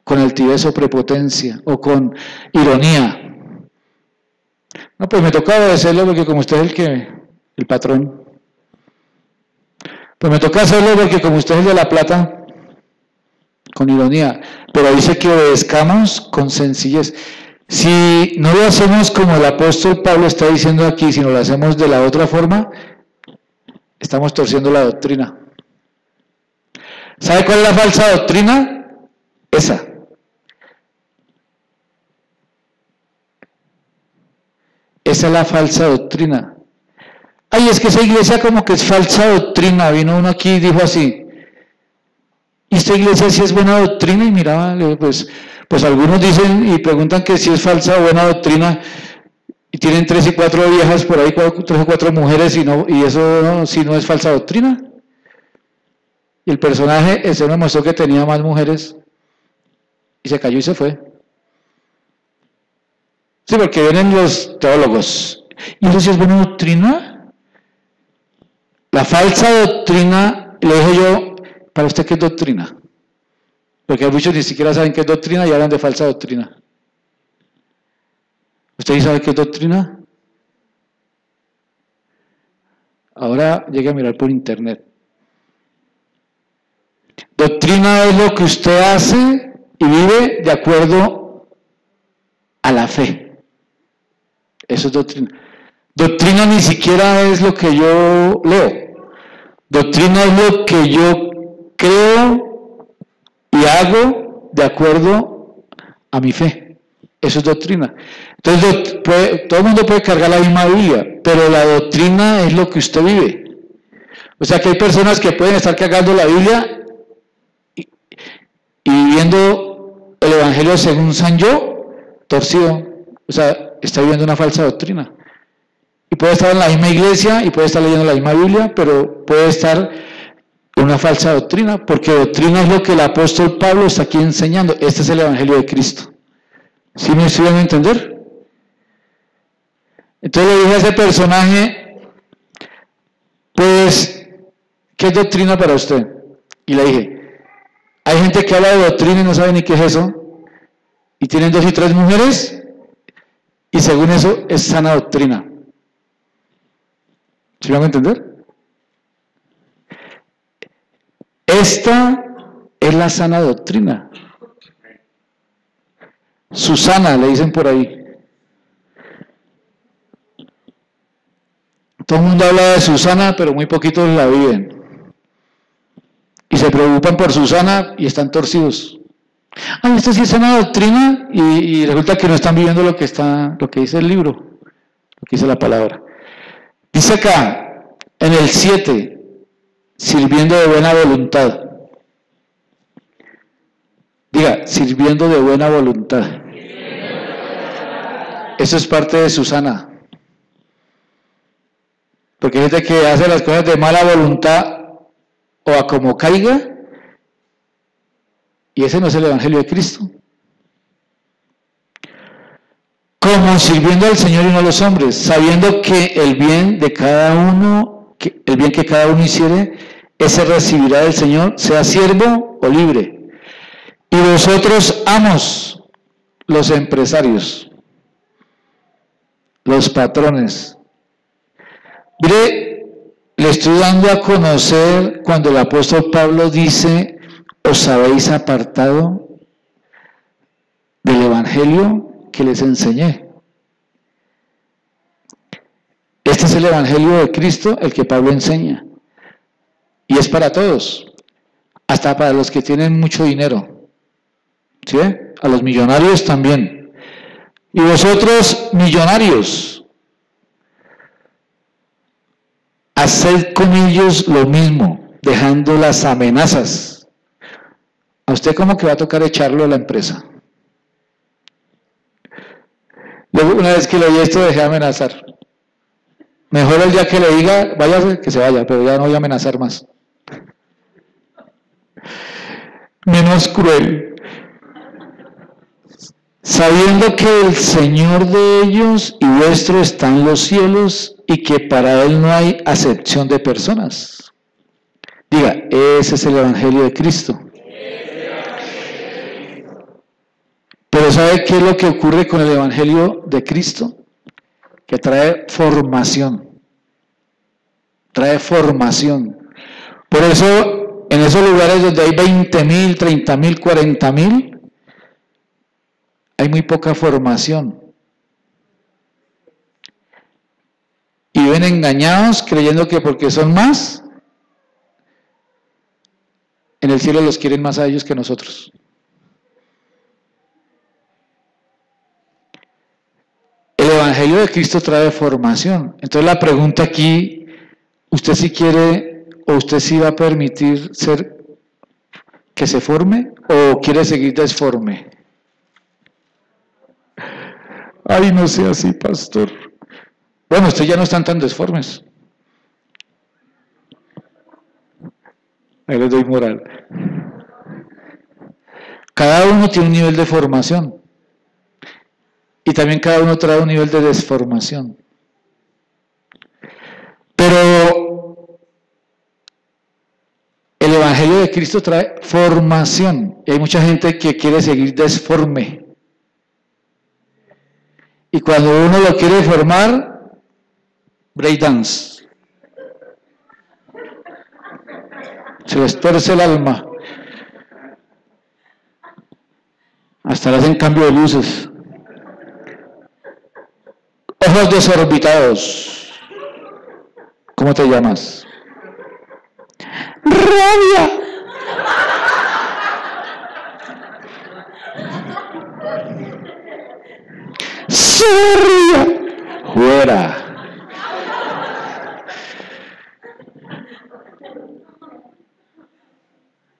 con altivez o prepotencia, o con ironía. No, pues me toca obedecerlo porque como usted es el patrón. Pues me toca hacerlo porque como usted es de la plata, con ironía. Pero dice que obedezcamos con sencillez. Si no lo hacemos como el apóstol Pablo está diciendo aquí, sino lo hacemos de la otra forma, estamos torciendo la doctrina. ¿Sabe cuál es la falsa doctrina? Esa. Esa es la falsa doctrina. Ay, es que esa iglesia como que es falsa doctrina. Vino uno aquí y dijo así. ¿Y esta iglesia sí es buena doctrina? Y miraba, pues algunos dicen y preguntan que si es falsa o buena doctrina. Y tienen 3 y 4 viejas por ahí, 3 o 4 mujeres y eso si no es falsa doctrina. Y el personaje, ese me mostró que tenía más mujeres y se cayó y se fue. Sí, porque vienen los teólogos. ¿Y eso sí es buena doctrina? La falsa doctrina, le dije yo, ¿para usted qué es doctrina? Porque muchos ni siquiera saben qué es doctrina y hablan de falsa doctrina. ¿Usted sabe qué es doctrina? Ahora llegue a mirar por internet. Doctrina es lo que usted hace y vive de acuerdo a la fe. Eso es doctrina. Doctrina ni siquiera es lo que yo leo. Doctrina es lo que yo creo y hago de acuerdo a mi fe. Eso es doctrina. Entonces, todo el mundo puede cargar la misma Biblia, pero la doctrina es lo que usted vive. O sea que hay personas que pueden estar cargando la Biblia y viviendo el Evangelio según San Yo, torcido. O sea, está viviendo una falsa doctrina. Y puede estar en la misma iglesia y puede estar leyendo la misma Biblia, pero puede estar en una falsa doctrina, porque doctrina es lo que el apóstol Pablo está aquí enseñando. Este es el Evangelio de Cristo. ¿Sí me estoy dando a entender? Entonces le dije a ese personaje, pues, ¿qué es doctrina para usted? Y le dije, hay gente que habla de doctrina y no sabe ni qué es eso, y tienen 2 y 3 mujeres, y según eso es sana doctrina. ¿Sí me van a entender? Esta es la sana doctrina. Susana, le dicen por ahí. Todo el mundo habla de Susana, pero muy poquitos la viven. Y se preocupan por Susana y están torcidos. Ah, esto sí es una doctrina y resulta que no están viviendo lo que dice el libro, lo que dice la palabra. Dice acá, en el 7, sirviendo de buena voluntad. Diga, sirviendo de buena voluntad. Eso es parte de Susana. Porque hay gente que hace las cosas de mala voluntad o a como caiga, y ese no es el Evangelio de Cristo. Como sirviendo al Señor y no a los hombres, sabiendo que el bien de cada uno, el bien que cada uno hiciere, ese recibirá del Señor, sea siervo o libre. Y vosotros, amos, los empresarios, los patrones. Mire, le estoy dando a conocer cuando el apóstol Pablo dice, os habéis apartado del Evangelio que les enseñé. Este es el Evangelio de Cristo, el que Pablo enseña. Y es para todos, hasta para los que tienen mucho dinero. ¿Sí? A los millonarios también. Y vosotros, millonarios, haced con ellos lo mismo, dejando las amenazas. A usted como que va a tocar echarlo a la empresa. Luego, una vez que le oí esto, dejé de amenazar. Mejor el día que le diga, váyase, que se vaya, pero ya no voy a amenazar más. Menos cruel. Sabiendo que el Señor de ellos y vuestro está en los cielos y que para Él no hay acepción de personas. Diga, ese es el Evangelio de Cristo. Pero ¿sabe qué es lo que ocurre con el Evangelio de Cristo? Que trae formación. Trae formación. Por eso, en esos lugares donde hay 20,000, 30,000, 40,000, hay muy poca formación. Y viven engañados creyendo que porque son más, en el cielo los quieren más a ellos que nosotros. El Evangelio de Cristo trae formación. Entonces la pregunta aquí, ¿usted sí quiere o usted sí va a permitir que se forme o quiere seguir desforme? Ay, no sea así, pastor. Bueno, ustedes ya no están tan desformes. Ahí les doy moral. Cada uno tiene un nivel de formación. Y también cada uno trae un nivel de desformación. Pero el Evangelio de Cristo trae formación. Y hay mucha gente que quiere seguir desforme. Y cuando uno lo quiere formar, breakdance. Se les tuerce el alma. Hasta le hacen cambio de luces. Ojos desorbitados. ¿Cómo te llamas? Rabia. Soberbia. Fuera.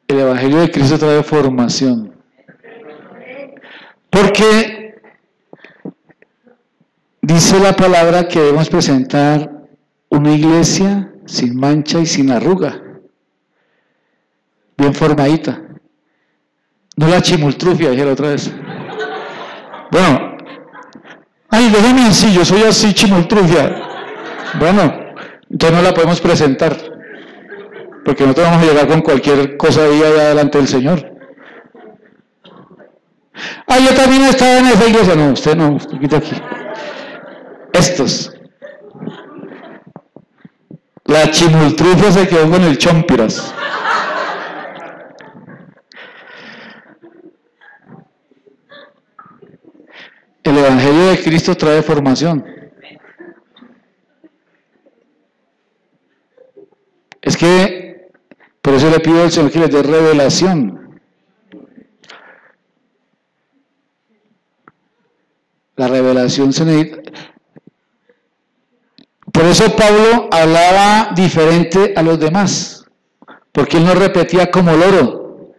El Evangelio de Cristo trae formación. Porque dice la palabra que debemos presentar una iglesia sin mancha y sin arruga, bien formadita. No la chimultrufia, dije la otra vez. Bueno, ay, déjame así, yo soy así chimultrufia. Bueno, entonces no la podemos presentar, porque nosotros vamos a llegar con cualquier cosa ahí allá delante del Señor. Ah, yo también estaba en esa iglesia. No, usted no, usted quita aquí. Estos. La chimultrufia se quedó con el chompiras. El Evangelio de Cristo trae formación. Es que, por eso le pido al Señor que les dé revelación. La revelación se necesita. Por eso Pablo hablaba diferente a los demás, porque él no repetía como loro,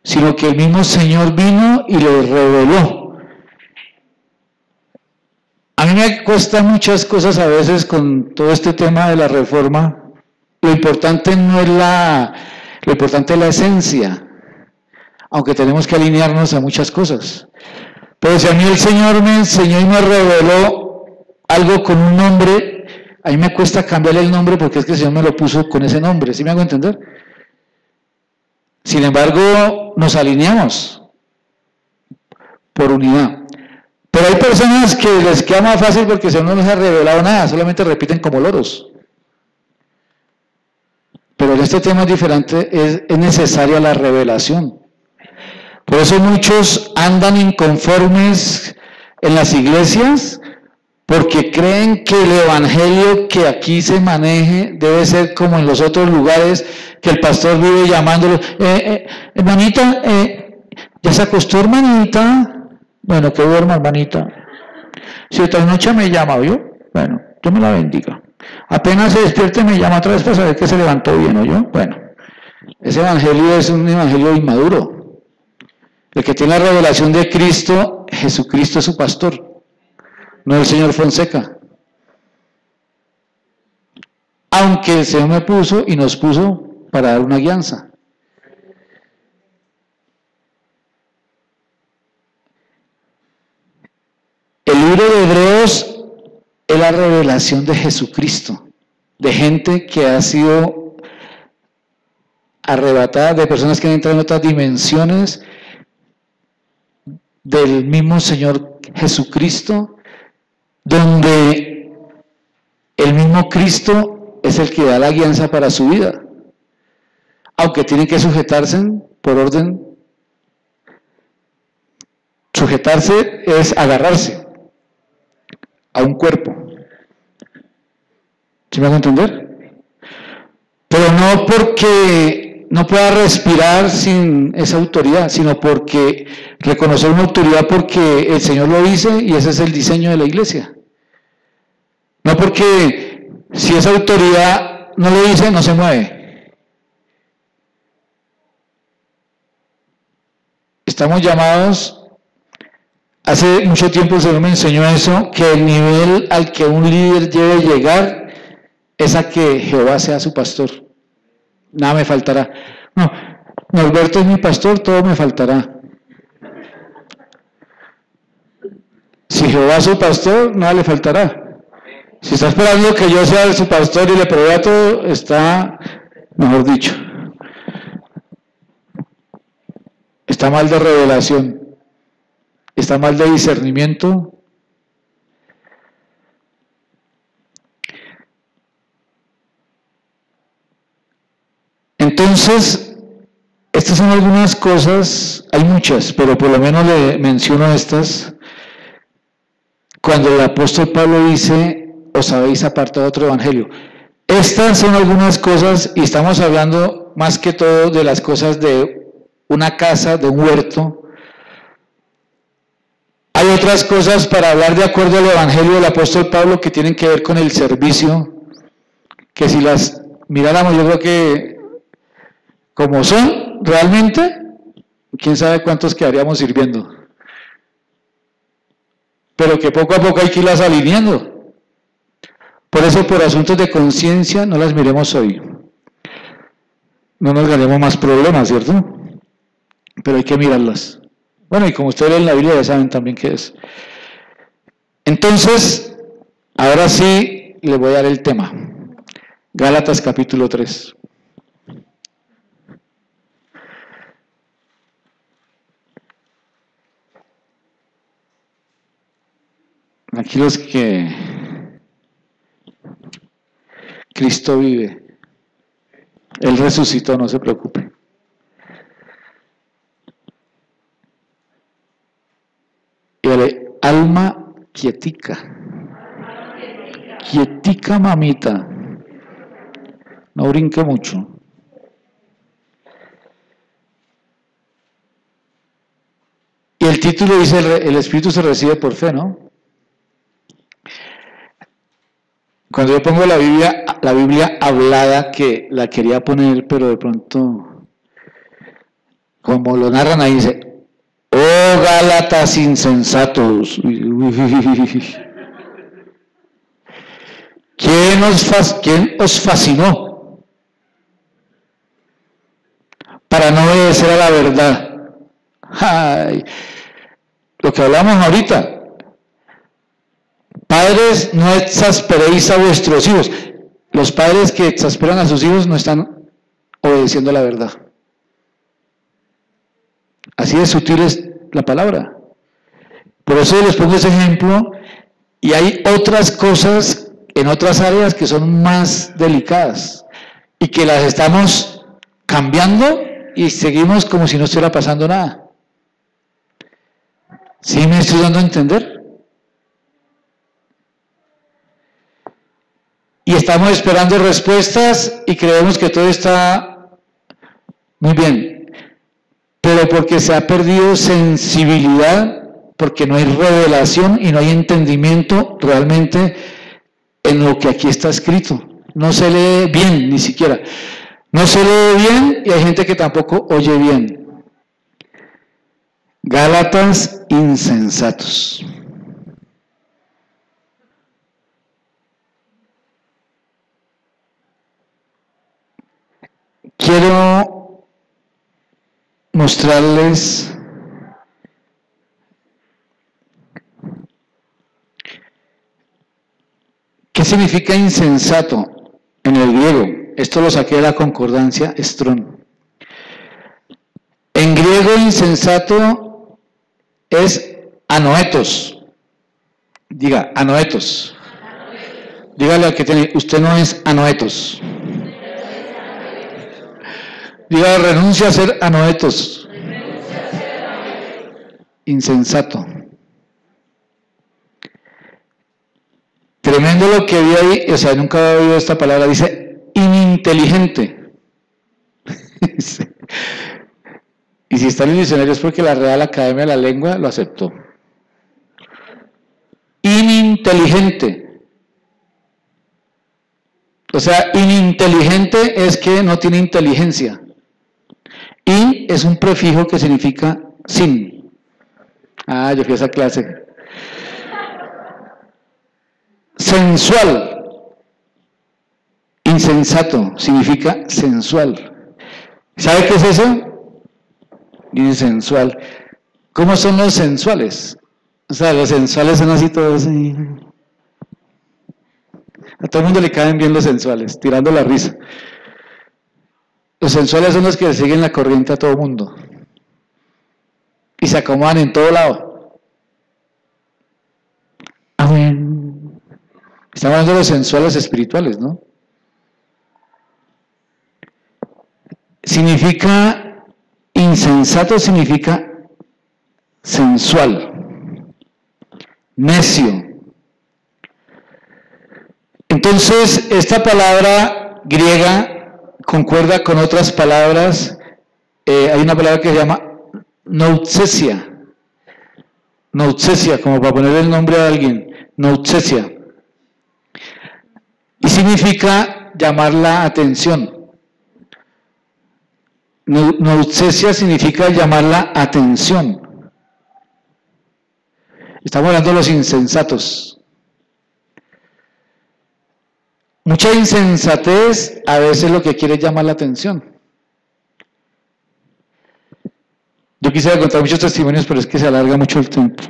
sino que el mismo Señor vino y le reveló. A mí me cuesta muchas cosas a veces con todo este tema de la reforma. Lo importante no es lo importante es la esencia, aunque tenemos que alinearnos a muchas cosas. Pero si a mí el Señor me enseñó y me reveló algo con un nombre, a mí me cuesta cambiarle el nombre porque es que el Señor me lo puso con ese nombre, ¿sí me hago entender? Sin embargo, nos alineamos por unidad. Pero hay personas que les queda más fácil porque el Señor no les ha revelado nada, solamente repiten como loros. Pero en este tema es diferente, es necesaria la revelación. Por eso muchos andan inconformes en las iglesias, porque creen que el evangelio que aquí se maneje debe ser como en los otros lugares, que el pastor vive llamándolo, hermanita, ¿ya se acostó, hermanita? Bueno, que duerma, hermanita. Si otra noche me llama, ¿oyó? Bueno, Dios me la bendiga. Apenas se despierte me llama otra vez para saber que se levantó bien, ¿oyó? Bueno, ese evangelio es un evangelio inmaduro. El que tiene la revelación de Cristo, Jesucristo es su pastor, no el señor Fonseca. Aunque el Señor me puso y nos puso para dar una guianza. El libro de Hebreos es la revelación de Jesucristo, de gente que ha sido arrebatada, de personas que han entrado en otras dimensiones del mismo Señor Jesucristo, donde el mismo Cristo es el que da la guianza para su vida, aunque tienen que sujetarse por orden. Sujetarse es agarrarse a un cuerpo. ¿Sí me van a entender? Pero no porque no pueda respirar sin esa autoridad, sino porque reconocer una autoridad porque el Señor lo dice y ese es el diseño de la iglesia. No porque si esa autoridad no lo dice, no se mueve. Estamos llamados, hace mucho tiempo el Señor me enseñó eso, que el nivel al que un líder debe llegar es a que Jehová sea su pastor. Nada me faltará. No, Norberto es mi pastor, todo me faltará. Si Jehová es su pastor, nada le faltará. Si está esperando que yo sea su pastor y le provea todo, está, mejor dicho, está mal de revelación, está mal de discernimiento. Entonces, estas son algunas cosas, hay muchas, pero por lo menos le menciono estas. Cuando el apóstol Pablo dice, os habéis apartado de otro evangelio. Estas son algunas cosas, y estamos hablando más que todo de las cosas de una casa, de un huerto. Hay otras cosas para hablar de acuerdo al evangelio del apóstol Pablo que tienen que ver con el servicio, que si las miráramos, yo creo que como son realmente, quién sabe cuántos quedaríamos sirviendo. Pero que poco a poco hay que irlas alineando. Por eso, por asuntos de conciencia, no las miremos hoy. No nos ganemos más problemas, ¿cierto? Pero hay que mirarlas. Bueno, y como ustedes leen la Biblia, ya saben también qué es. Entonces, ahora sí, les voy a dar el tema. Gálatas capítulo 3. Aquí los que Cristo vive, Él resucitó, no se preocupe. Y el alma quietica, quietica mamita, no brinque mucho. Y el título dice, el Espíritu se recibe por fe, ¿no? Cuando yo pongo la Biblia hablada, que la quería poner, pero de pronto, como lo narran ahí, dice, oh Gálatas insensatos. ¿Quién os fascinó para no obedecer a la verdad? Ay, lo que hablamos ahorita. Padres, no exasperéis a vuestros hijos. Los padres que exasperan a sus hijos no están obedeciendo a la verdad. Así de sutil es la palabra. Por eso les pongo ese ejemplo, y hay otras cosas en otras áreas que son más delicadas y que las estamos cambiando y seguimos como si no estuviera pasando nada. ¿Sí me estoy dando a entender? Y estamos esperando respuestas y creemos que todo está muy bien. Pero porque se ha perdido sensibilidad, porque no hay revelación y no hay entendimiento realmente en lo que aquí está escrito. No se lee bien, ni siquiera. No se lee bien y hay gente que tampoco oye bien. Gálatas insensatos. Quiero mostrarles qué significa insensato en el griego. Esto lo saqué de la concordancia Strong. En griego insensato es anoetos. Diga, anoetos. Dígale al que tiene, usted no es anoetos. Diga, renuncia a ser anoetos. Insensato. Tremendo lo que vi ahí, o sea, nunca había oído esta palabra, dice ininteligente. Y si está en el diccionario es porque la Real Academia de la Lengua lo aceptó. Ininteligente. O sea, ininteligente es que no tiene inteligencia. In es un prefijo que significa sin. Ah, yo fui a esa clase. Sensual. Insensato significa sensual. ¿Sabe qué es eso? Insensual. ¿Cómo son los sensuales? O sea, los sensuales son así todos. A todo el mundo le caen bien los sensuales, tirando la risa. Los sensuales son los que siguen la corriente a todo el mundo. Y se acomodan en todo lado. Amén. Estamos hablando de los sensuales espirituales, ¿no? Significa, insensato significa sensual, necio. Entonces, esta palabra griega concuerda con otras palabras. Hay una palabra que se llama noutsesia. Noutsesia, como para poner el nombre a alguien. Noutsesia. Y significa llamar la atención. Noutsesia significa llamar la atención. Estamos hablando de los insensatos. Mucha insensatez a veces lo que quiere es llamar la atención. Yo quisiera contar muchos testimonios, pero es que se alarga mucho el tiempo.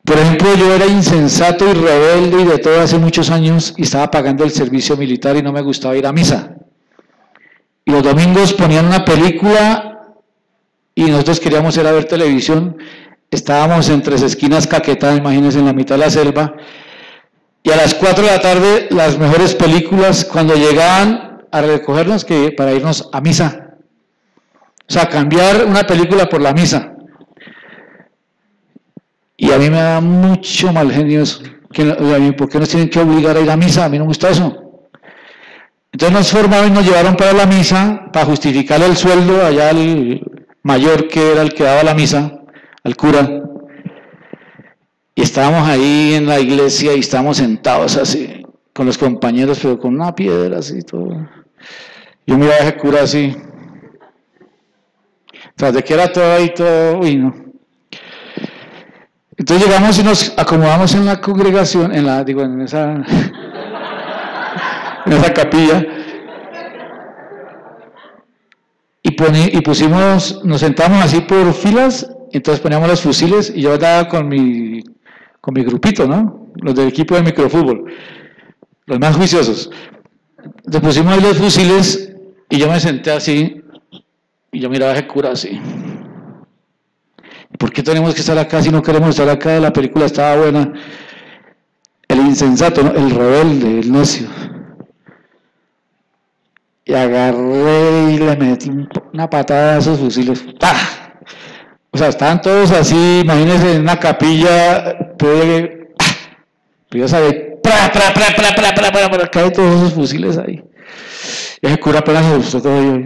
Por ejemplo, yo era insensato y rebelde y de todo hace muchos años y estaba pagando el servicio militar y no me gustaba ir a misa. Y los domingos ponían una película y nosotros queríamos ir a ver televisión. Estábamos en Tres Esquinas, Caquetá, imagínense, en la mitad de la selva. Y a las 4 de la tarde, las mejores películas, cuando llegaban a recogernos para irnos a misa. O sea, cambiar una película por la misa. Y a mí me da mucho mal genio eso. ¿Por qué nos tienen que obligar a ir a misa? A mí no me gusta eso. Entonces nos formaron y nos llevaron para la misa, para justificar el sueldo allá al mayor que era el que daba la misa, al cura. Y estábamos ahí en la iglesia y estábamos sentados así. con los compañeros, pero con una piedra así todo. Yo miraba a ese cura así. Tras de que era todo ahí, todo, uy, no. Entonces llegamos y nos acomodamos en la congregación, en esa capilla, y pusimos, nos sentamos así por filas, entonces poníamos los fusiles, y yo andaba con mi grupito, ¿no? Los del equipo de microfútbol, los más juiciosos. Entonces pusimos ahí los fusiles, y yo me senté así, y yo miraba a ese cura así. ¿Por qué tenemos que estar acá si no queremos estar acá? La película estaba buena. El insensato, ¿no? El rebelde, el necio. Y agarré y le metí una patada a esos fusiles. ¡Pah! O sea, estaban todos así, imagínense en una capilla, pero yo sabía, caen todos esos fusiles ahí. Y ese cura apenas se gustó todo ello.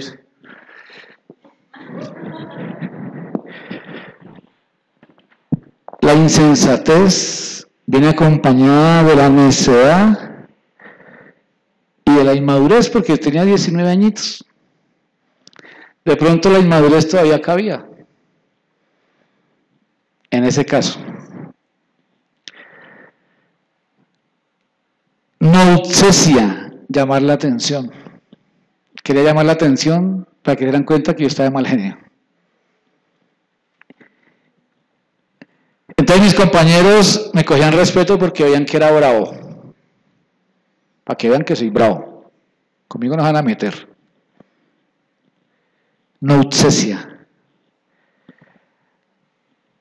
La insensatez viene acompañada de la necedad y de la inmadurez, porque tenía 19 añitos. De pronto la inmadurez todavía cabía, en ese caso. Nausesia, llamar la atención. Quería llamar la atención para que se dieran cuenta que yo estaba de mal genio. Entonces mis compañeros me cogían respeto porque veían que era bravo. Para que vean que soy bravo. Conmigo no van a meter. Nausesia.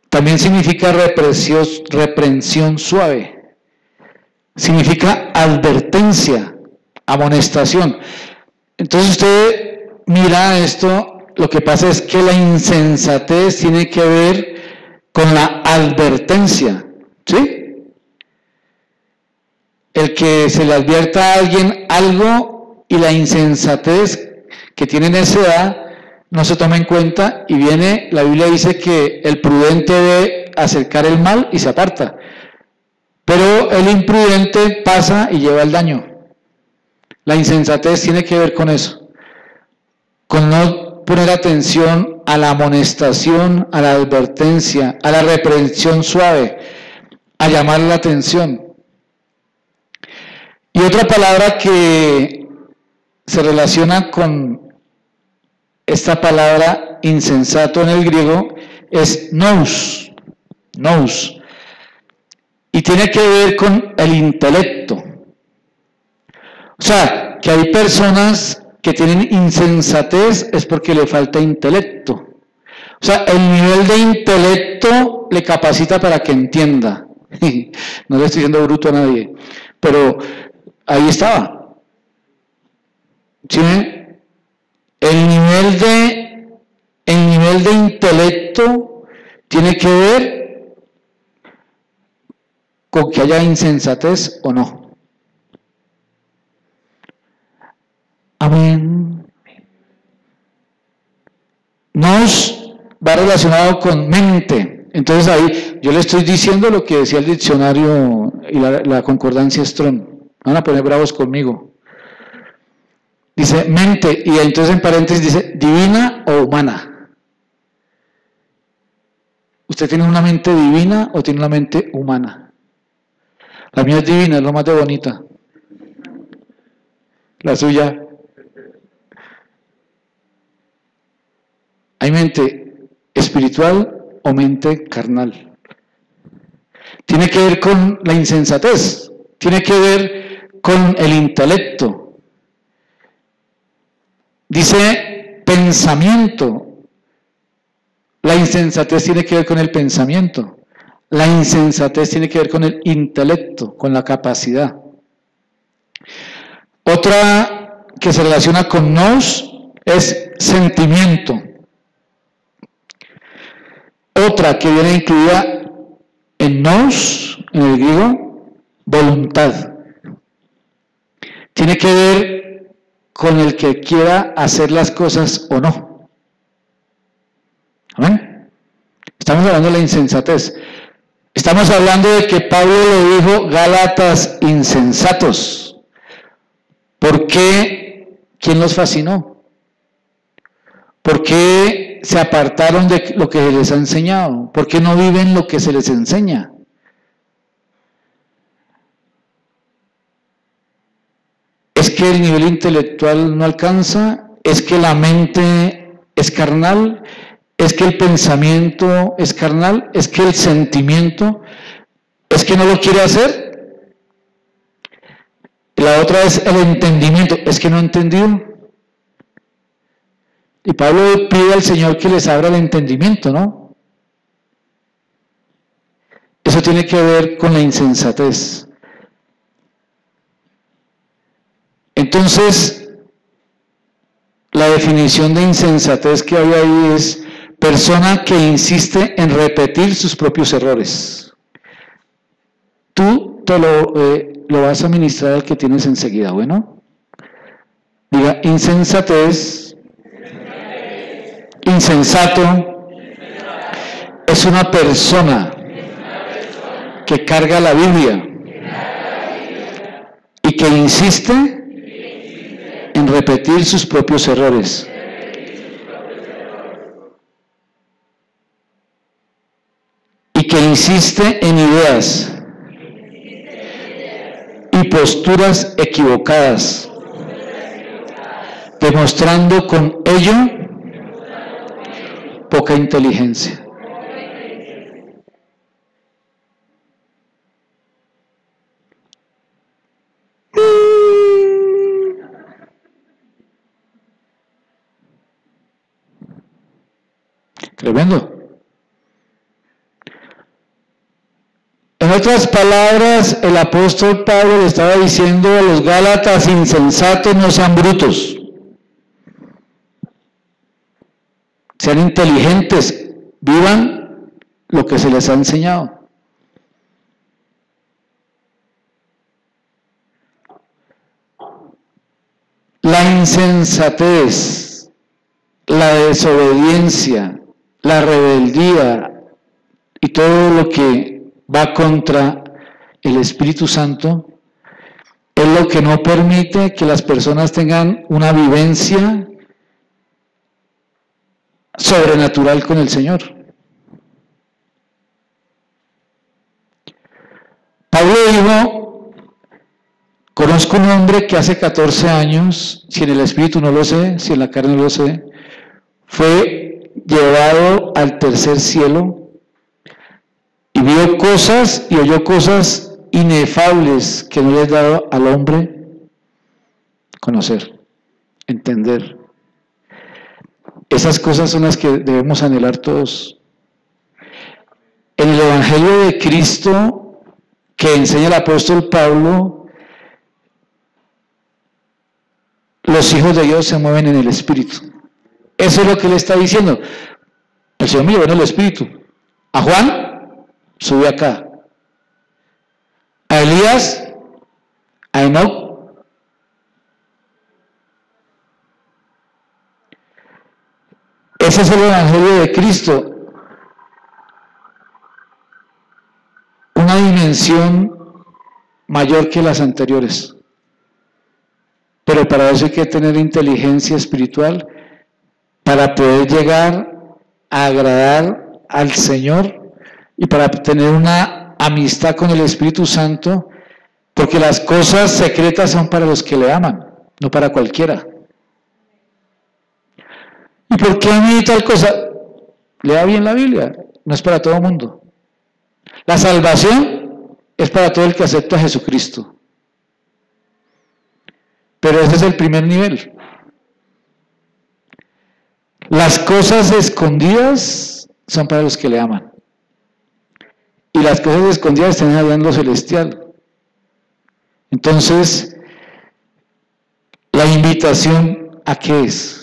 También significa reprensión suave. Significa advertencia, amonestación. Entonces usted mira esto, lo que pasa es que la insensatez tiene que ver con la advertencia, ¿sí? El que se le advierta a alguien algo y la insensatez que tiene en esa edad no se toma en cuenta y viene, la Biblia dice que el prudente debe acercar el mal y se aparta, pero el imprudente pasa y lleva el daño. La insensatez tiene que ver con eso, con no poner atención a la amonestación, a la advertencia, a la reprensión suave, a llamar la atención. Y otra palabra que se relaciona con esta palabra insensato en el griego es nous, nous, y tiene que ver con el intelecto. O sea, que hay personas que tienen insensatez es porque le falta intelecto. O sea, el nivel de intelecto le capacita para que entienda. No le estoy diciendo bruto a nadie, pero ahí estaba. ¿Sí? El nivel de intelecto tiene que ver con que haya insensatez o no. Amén. Nos va relacionado con mente. Entonces ahí yo le estoy diciendo lo que decía el diccionario y la concordancia Strong. Van a poner bravos conmigo. Dice mente, y entonces en paréntesis dice divina o humana. ¿Usted tiene una mente divina o tiene una mente humana? La mía es divina, es lo más de bonita. La suya. ¿Hay mente espiritual o mente carnal? Tiene que ver con la insensatez, tiene que ver con el intelecto. Dice pensamiento. La insensatez tiene que ver con el pensamiento. La insensatez tiene que ver con el intelecto, con la capacidad. Otra que se relaciona con nous es sentimiento. Otra que viene incluida en nous, en el griego, voluntad. Tiene que ver con el que quiera hacer las cosas o no. ¿Amén? Estamos hablando de la insensatez. Estamos hablando de que Pablo le dijo Gálatas insensatos. ¿Por qué? ¿Quién los fascinó? ¿Por qué se apartaron de lo que se les ha enseñado? ¿Por qué no viven lo que se les enseña? ¿Es que el nivel intelectual no alcanza? ¿Es que la mente es carnal? ¿Es que el pensamiento es carnal? ¿Es que el sentimiento? ¿Es que no lo quiere hacer? La otra es el entendimiento. ¿Es que no ha entendido? Y Pablo pide al Señor que les abra el entendimiento, ¿no? Eso tiene que ver con la insensatez. Entonces, la definición de insensatez que hay ahí es persona que insiste en repetir sus propios errores. Tú te lo vas a ministrar al que tienes enseguida, ¿bueno? Diga, insensatez, insensato, es una persona que carga la Biblia y que insiste en repetir sus propios errores. Y que insiste en ideas y posturas equivocadas, demostrando con ello poca inteligencia. Tremendo. En otras palabras, el apóstol Pablo le estaba diciendo a los Gálatas: insensatos, no sean brutos. Sean inteligentes, vivan lo que se les ha enseñado. La insensatez, la desobediencia, la rebeldía y todo lo que va contra el Espíritu Santo es lo que no permite que las personas tengan una vivencia sobrenatural con el Señor. Pablo dijo: conozco un hombre que hace 14 años, si en el Espíritu no lo sé, si en la carne no lo sé, fue llevado al tercer cielo y vio cosas y oyó cosas inefables que no le es dado al hombre conocer, entender. Esas cosas son las que debemos anhelar todos. En el Evangelio de Cristo que enseña el apóstol Pablo, los hijos de Dios se mueven en el Espíritu. Eso es lo que él está diciendo. El Señor me llevó en el Espíritu. A Juan, sube acá. A Elías, a Enoc. Ese es el Evangelio de Cristo. Una dimensión mayor que las anteriores. Pero para eso hay que tener inteligencia espiritual para poder llegar a agradar al Señor y para tener una amistad con el Espíritu Santo, porque las cosas secretas son para los que le aman, no para cualquiera. ¿Y por qué a mí tal cosa? Lea bien la Biblia, no es para todo el mundo. La salvación es para todo el que acepta a Jesucristo. Pero ese es el primer nivel. Las cosas escondidas son para los que le aman. Y las cosas escondidas están allá en lo celestial. Entonces, la invitación, ¿a qué es?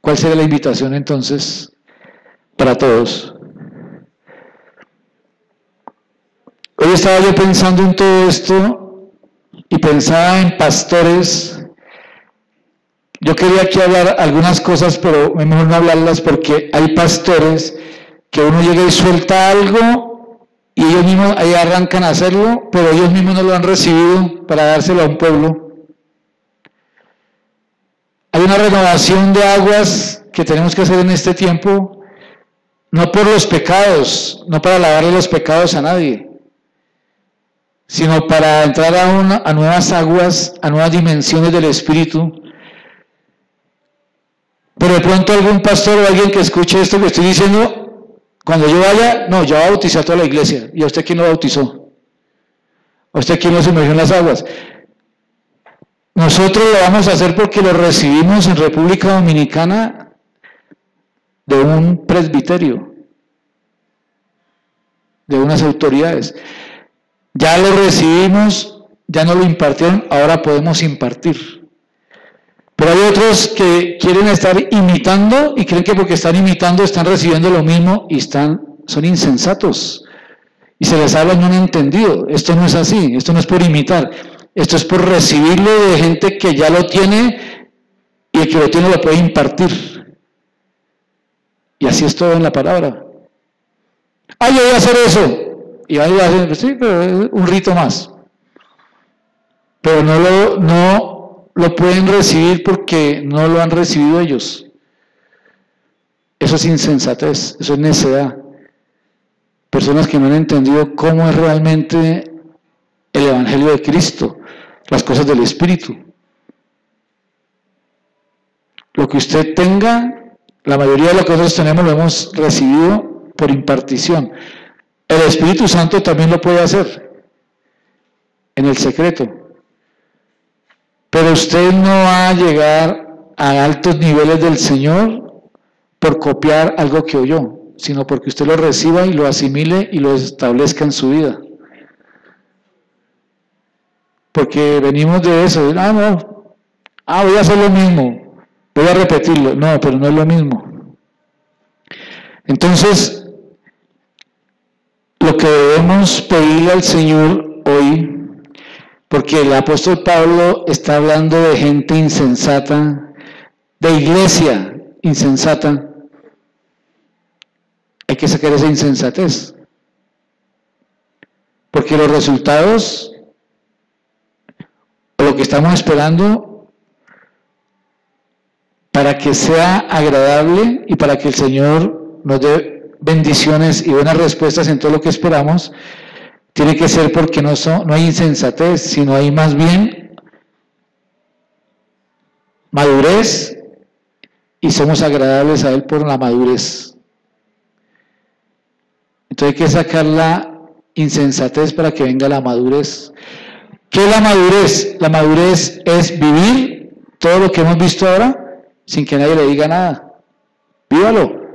¿Cuál sería la invitación entonces para todos? Hoy estaba yo pensando en todo esto y pensaba en pastores. Yo quería aquí hablar algunas cosas, pero es mejor no hablarlas porque hay pastores que uno llega y suelta algo y ellos mismos ahí arrancan a hacerlo, pero ellos mismos no lo han recibido para dárselo a un pueblo. Hay una renovación de aguas que tenemos que hacer en este tiempo, no por los pecados, no para lavarle los pecados a nadie, sino para entrar a nuevas aguas, a nuevas dimensiones del Espíritu. Pero de pronto algún pastor o alguien que escuche esto que estoy diciendo, cuando yo vaya, no, ya bauticé a toda la iglesia. ¿Y a usted quién lo bautizó? ¿A usted quién lo sumergió en las aguas? Nosotros lo vamos a hacer porque lo recibimos en República Dominicana de un presbiterio, de unas autoridades. Ya lo recibimos, ya no lo impartieron, ahora podemos impartir. Pero hay otros que quieren estar imitando y creen que porque están imitando están recibiendo lo mismo y son insensatos. Y se les habla y no han entendido. Esto no es así, esto no es por imitar. Esto es por recibirlo de gente que ya lo tiene y el que lo tiene lo puede impartir. Y así es todo en la palabra. Ah, yo voy a hacer eso. Y ahí va a hacer, sí, pero es un rito más. Pero no lo pueden recibir porque no lo han recibido ellos. Eso es insensatez, eso es necedad. Personas que no han entendido cómo es realmente el Evangelio de Cristo, las cosas del Espíritu. Lo que usted tenga, la mayoría de lo que nosotros tenemos lo hemos recibido por impartición. El Espíritu Santo también lo puede hacer en el secreto. Pero usted no va a llegar a altos niveles del Señor por copiar algo que oyó, sino porque usted lo reciba y lo asimile y lo establezca en su vida. Porque venimos de eso, voy a hacer lo mismo, voy a repetirlo. No, pero no es lo mismo. Entonces, lo que debemos pedirle al Señor hoy, porque el apóstol Pablo está hablando de gente insensata, de iglesia insensata, hay que sacar esa insensatez. Porque los resultados, o lo que estamos esperando, para que sea agradable y para que el Señor nos dé bendiciones y buenas respuestas en todo lo que esperamos, tiene que ser porque no hay insensatez, sino hay más bien madurez y somos agradables a Él por la madurez. Entonces hay que sacar la insensatez para que venga la madurez. ¿Qué es la madurez? La madurez es vivir todo lo que hemos visto ahora sin que nadie le diga nada. Vívalo.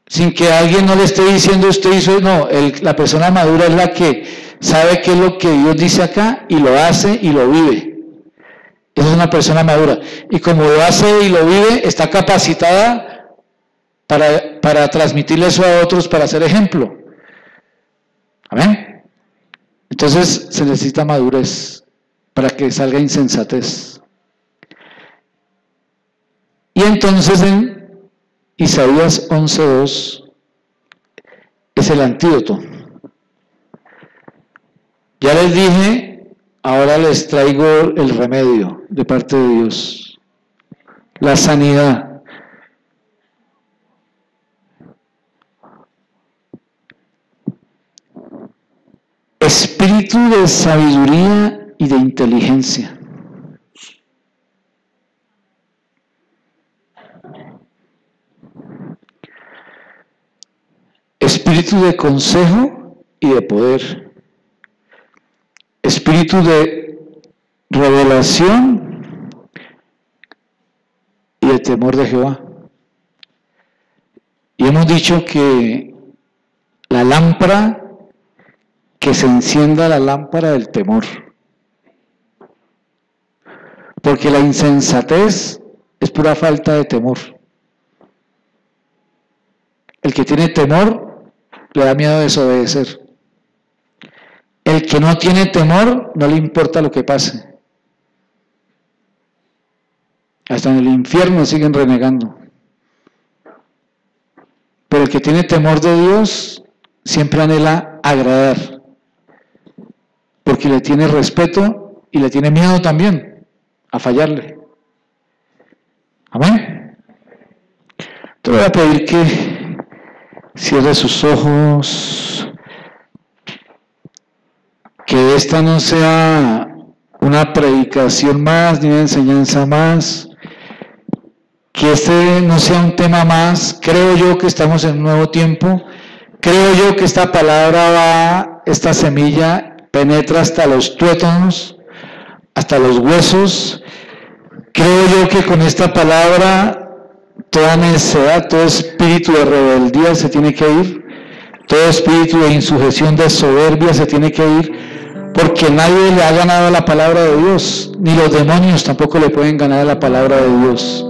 Sin que alguien no le esté diciendo usted hizo, no, la persona madura es la que sabe qué es lo que Dios dice acá y lo hace y lo vive. Esa es una persona madura. Y como lo hace y lo vive, está capacitada para transmitirle eso a otros, para ser ejemplo. ¿Amén? Entonces se necesita madurez para que salga insensatez. Y entonces en Isaías 11:2 es el antídoto. Ya les dije, ahora les traigo el remedio de parte de Dios, la sanidad. Espíritu de sabiduría y de inteligencia. Espíritu de consejo y de poder. Espíritu de revelación y de temor de Jehová. Y hemos dicho que la lámpara, que se encienda la lámpara del temor. Porque la insensatez es pura falta de temor. El que tiene temor le da miedo a desobedecer. El que no tiene temor no le importa lo que pase. Hasta en el infierno siguen renegando. Pero el que tiene temor de Dios siempre anhela agradar. Porque le tiene respeto y le tiene miedo también a fallarle. Te voy a pedir que cierre sus ojos, que esta no sea una predicación más, ni una enseñanza más, que este no sea un tema más. Creo yo que estamos en un nuevo tiempo, creo yo que esta palabra esta semilla penetra hasta los tuétanos, hasta los huesos. Creo yo que con esta palabra toda necedad, todo espíritu de rebeldía se tiene que ir, todo espíritu de insujeción, de soberbia se tiene que ir, porque nadie le ha ganado a la palabra de Dios, ni los demonios tampoco le pueden ganar a la palabra de Dios.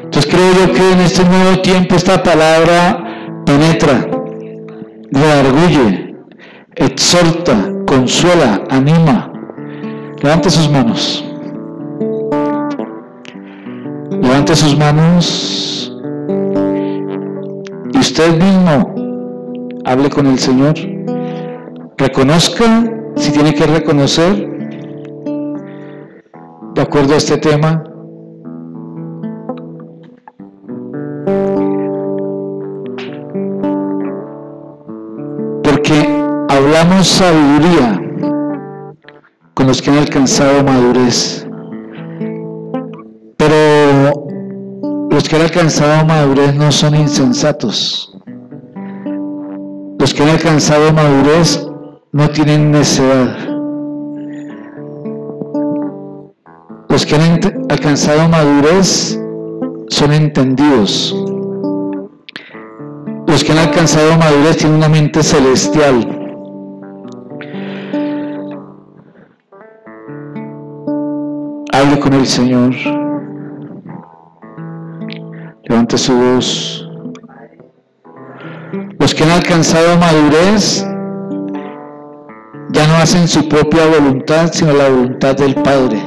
Entonces creo yo que en este nuevo tiempo esta palabra penetra, redarguye, exhorta, consuela, anima. Levante sus manos. Levante sus manos y usted mismo hable con el Señor. Reconozca si tiene que reconocer de acuerdo a este tema. Porque hablamos sabiduría con los que han alcanzado madurez. Pero los que han alcanzado madurez no son insensatos. Los que han alcanzado madurez no tienen necedad. Los que han alcanzado madurez son entendidos. Los que han alcanzado madurez tienen una mente celestial. Hable con el Señor. Levante su voz. Los que han alcanzado madurez ya no hacen su propia voluntad, sino la voluntad del Padre.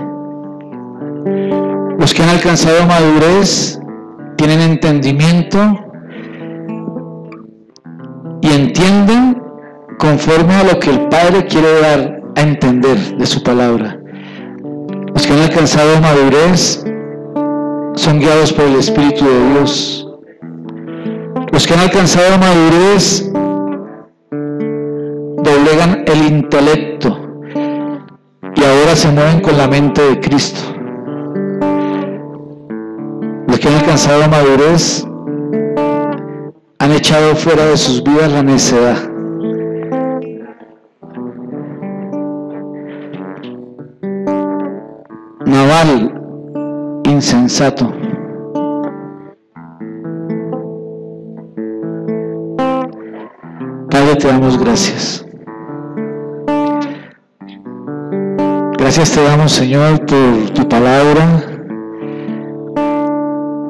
Los que han alcanzado madurez tienen entendimiento y entienden conforme a lo que el Padre quiere dar a entender de su palabra. Los que han alcanzado madurez son guiados por el Espíritu de Dios. Los que han alcanzado madurez doblegan el intelecto y ahora se mueven con la mente de Cristo. Los que han alcanzado madurez han echado fuera de sus vidas la necedad. Naval, insensato. Padre, te damos gracias. Gracias te damos, Señor, por tu palabra.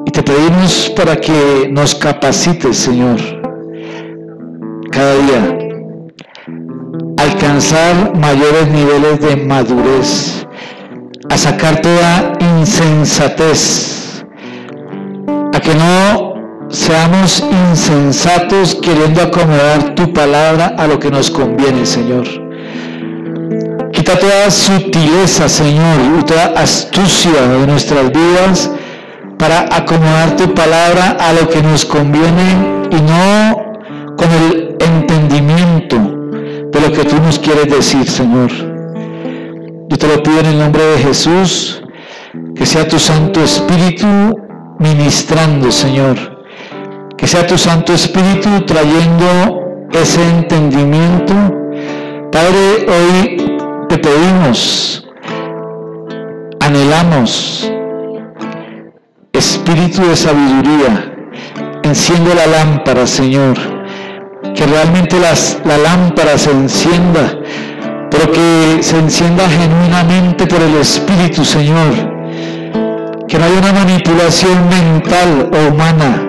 Y te pedimos para que nos capacites, Señor, cada día, a alcanzar mayores niveles de madurez, a sacar toda insensatez, a que no seamos insensatos queriendo acomodar tu palabra a lo que nos conviene, Señor. Quita toda sutileza, Señor, y toda astucia de nuestras vidas para acomodar tu palabra a lo que nos conviene y no con el entendimiento de lo que tú nos quieres decir, Señor. Yo te lo pido en el nombre de Jesús, que sea tu Santo Espíritu ministrando, Señor. Que sea tu Santo Espíritu trayendo ese entendimiento. Padre, hoy te pedimos, anhelamos espíritu de sabiduría. Enciende la lámpara, Señor. Que realmente la lámpara se encienda, pero que se encienda genuinamente por el Espíritu, Señor. Que no haya una manipulación mental o humana.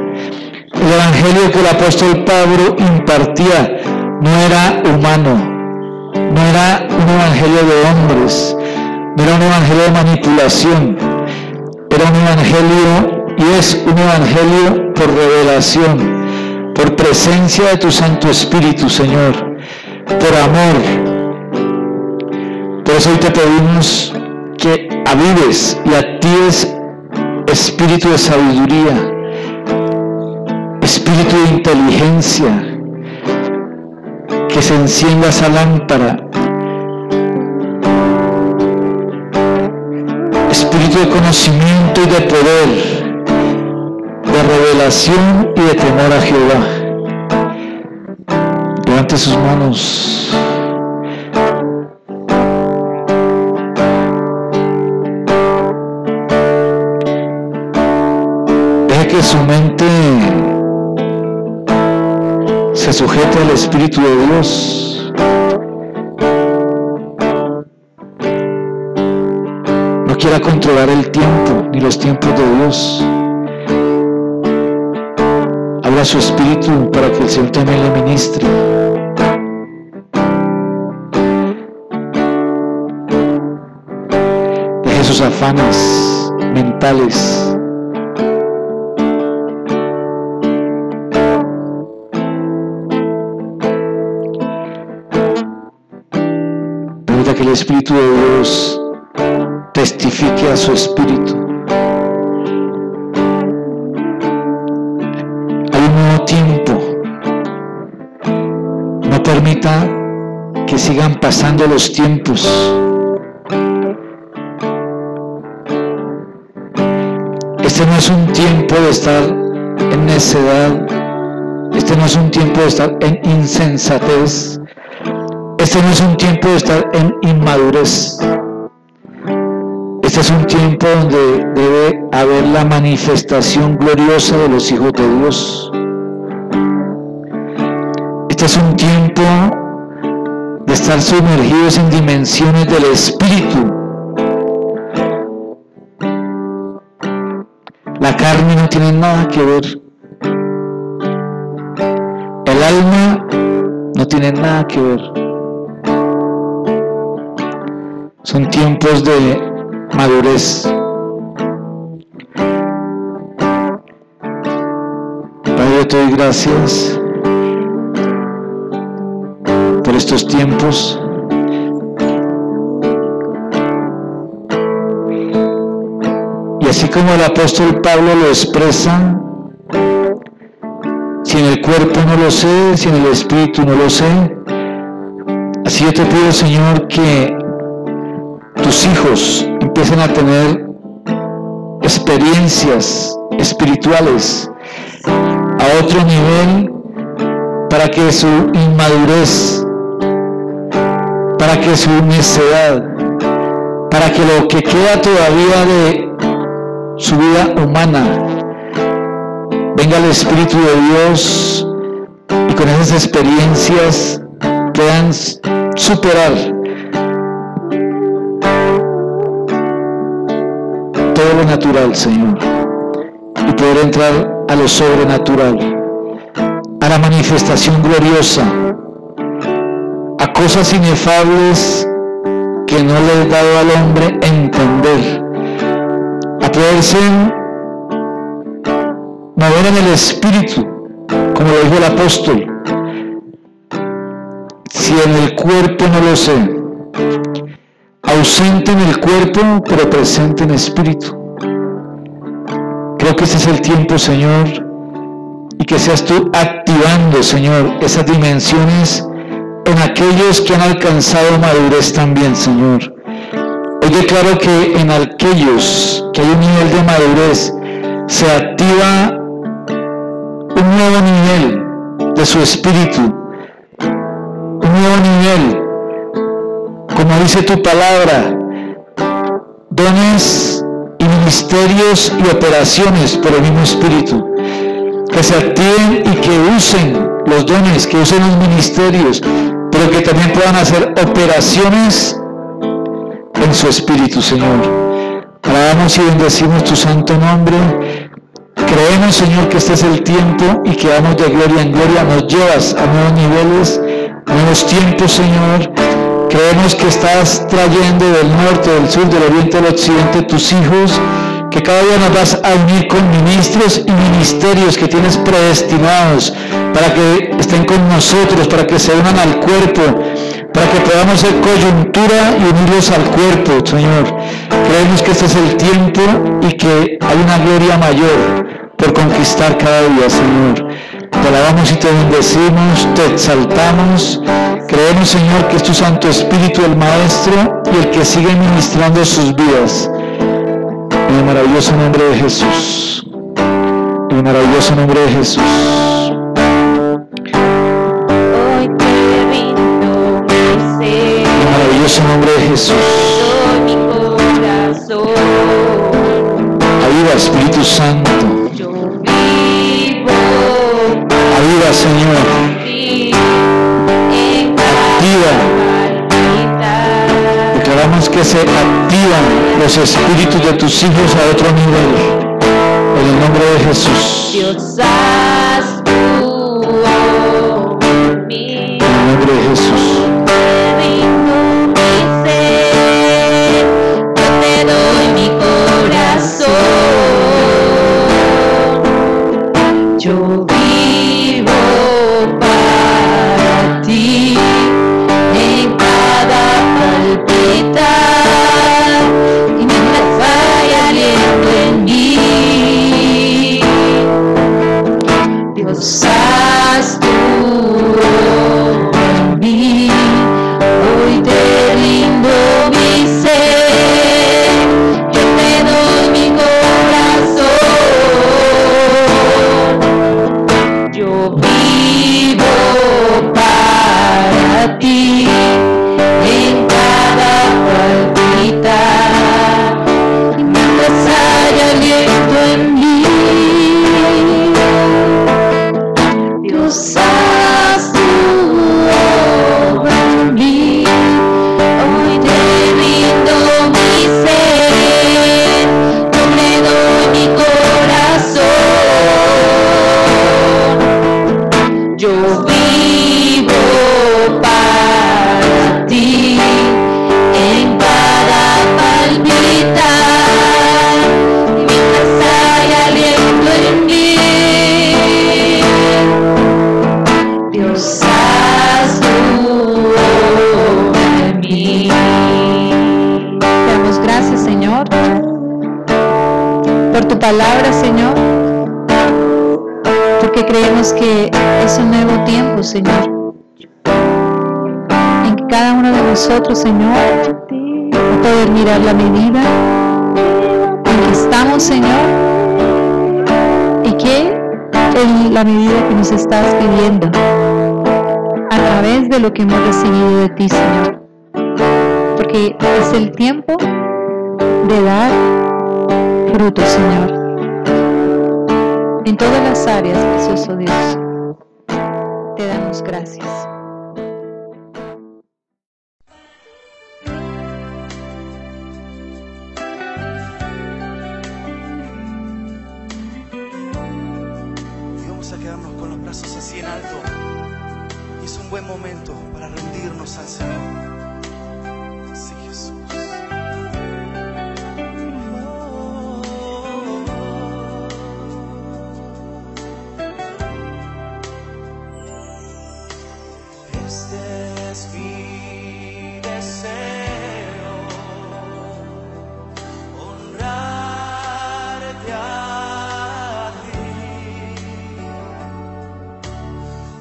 El evangelio que el apóstol Pablo impartía no era humano, no era un evangelio de hombres, no era un evangelio de manipulación, era un evangelio y es un evangelio por revelación, por presencia de tu Santo Espíritu, Señor, por amor. Por eso hoy te pedimos que avives y actives espíritu de sabiduría, espíritu de inteligencia, que se encienda esa lámpara, espíritu de conocimiento y de poder, de revelación y de temor a Jehová. Levante sus manos. Deje que su mente se sujete al Espíritu de Dios. No quiera controlar el tiempo ni los tiempos de Dios. Abra su espíritu para que el Señor también le ministre. Deje sus afanes mentales. Permita que el Espíritu de Dios testifique a su espíritu. Tiempo. No permita que sigan pasando los tiempos. Este no es un tiempo de estar en necedad. Este no es un tiempo de estar en insensatez. Este no es un tiempo de estar en inmadurez. Este es un tiempo donde debe haber la manifestación gloriosa de los hijos de Dios. Este es un tiempo de estar sumergidos en dimensiones del Espíritu. La carne no tiene nada que ver. El alma no tiene nada que ver. Son tiempos de madurez. Padre, yo te doy gracias por estos tiempos. Y así como el apóstol Pablo lo expresa, si en el cuerpo no lo sé, si en el espíritu no lo sé, así yo te pido, Señor, que tus hijos empiecen a tener experiencias espirituales a otro nivel, para que su inmadurez, para que su necedad, para que lo que queda todavía de su vida humana, venga el Espíritu de Dios y con esas experiencias puedan superar todo lo natural, Señor, y poder entrar a lo sobrenatural, a la manifestación gloriosa, a cosas inefables que no le he dado al hombre entender, a poderse mover en el Espíritu, como lo dijo el apóstol. Si en el cuerpo no lo sé, ausente en el cuerpo, pero presente en espíritu. Creo que ese es el tiempo, Señor, y que seas tú activando, Señor, esas dimensiones en aquellos que han alcanzado madurez también, Señor. Hoy declaro que en aquellos que hay un nivel de madurez, se activa un nuevo nivel de su espíritu, un nuevo nivel, como dice tu palabra, dones y ministerios y operaciones por el mismo espíritu, que se activen y que usen los dones, que usen los ministerios, pero que también puedan hacer operaciones en su espíritu, Señor. Alabamos y bendecimos tu santo nombre. Creemos, Señor, que este es el tiempo y que vamos de gloria en gloria. Nos llevas a nuevos niveles, nuevos tiempos, Señor. Creemos que estás trayendo del norte, del sur, del oriente, del occidente tus hijos, que cada día nos vas a unir con ministros y ministerios que tienes predestinados para que estén con nosotros, para que se unan al cuerpo, para que podamos ser coyuntura y unirlos al cuerpo, Señor. Creemos que este es el tiempo y que hay una gloria mayor por conquistar cada día, Señor. Te alabamos y te bendecimos, te exaltamos. Creemos, Señor, que es tu Santo Espíritu el Maestro y el que sigue ministrando sus vidas. En el maravilloso nombre de Jesús. En el maravilloso nombre de Jesús. Hoy te rindo mi ser. En el maravilloso nombre de Jesús. Doy mi corazón. Aviva, Espíritu Santo. Yo vivo Aviva, Señor. en Activa. palpitar. Declaramos que se activan los espíritus de tus hijos a otro nivel. En el nombre de Jesús. Dios actúa en mí. En el nombre de Jesús. Te rindo mi ser. Yo te doy mi corazón. Yo vivo para ti en cada palpitar y mientras hay aliento en mí, Dios actúa en mí. Hoy te rindo mi ser, yo te doy mi corazón. Yo vivo para ti en cada palpitar y mientras haya aliento en mí, Dios actúa en mí. Hoy te rindo mi ser, yo te doy mi corazón. Yo vivo para ti en cada palpitar y mientras hay aliento en mí, Dios actúa en mí. Te damos gracias, Señor, por tu palabra, Señor, porque creemos que es un nuevo tiempo, Señor, en que cada uno de nosotros, Señor, va a poder mirar la medida en que estamos, Señor, y que es la medida que nos estás pidiendo a través de lo que hemos recibido de ti, Señor, porque es el tiempo de dar fruto, Señor, en todas las áreas, precioso Dios. Te damos gracias. Y vamos a quedarnos con los brazos así en alto. Y es un buen momento para rendirnos al Señor. Sí, Jesús. Este es mi deseo, honrarte a ti,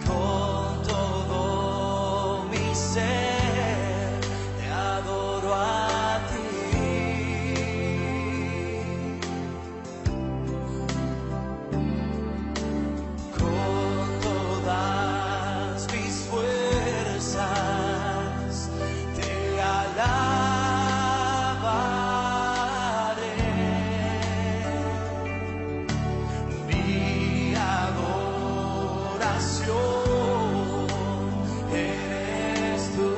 con todo mi ser, te adoro a ti. Con todas mis fuerzas te alabaré. Mi adoración eres tú.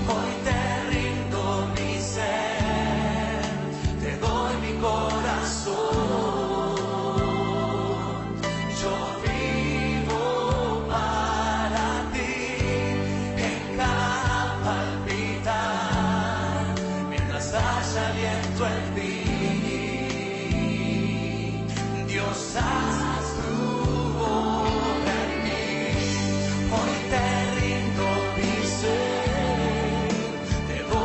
Hoy te rindo mi ser, te doy mi corazón. Yo vivo para ti en cada palpitar, mientras haya aliento en mí. Dios haz tu obra en mí. Hoy te rindo mi ser, te doy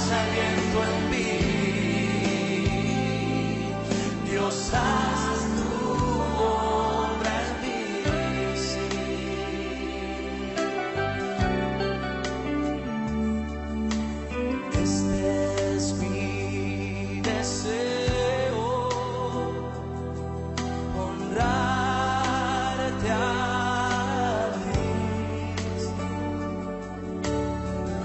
haz aliento en mí. Dios, haz tu obra en mí. Este es mi deseo, honrarte a ti.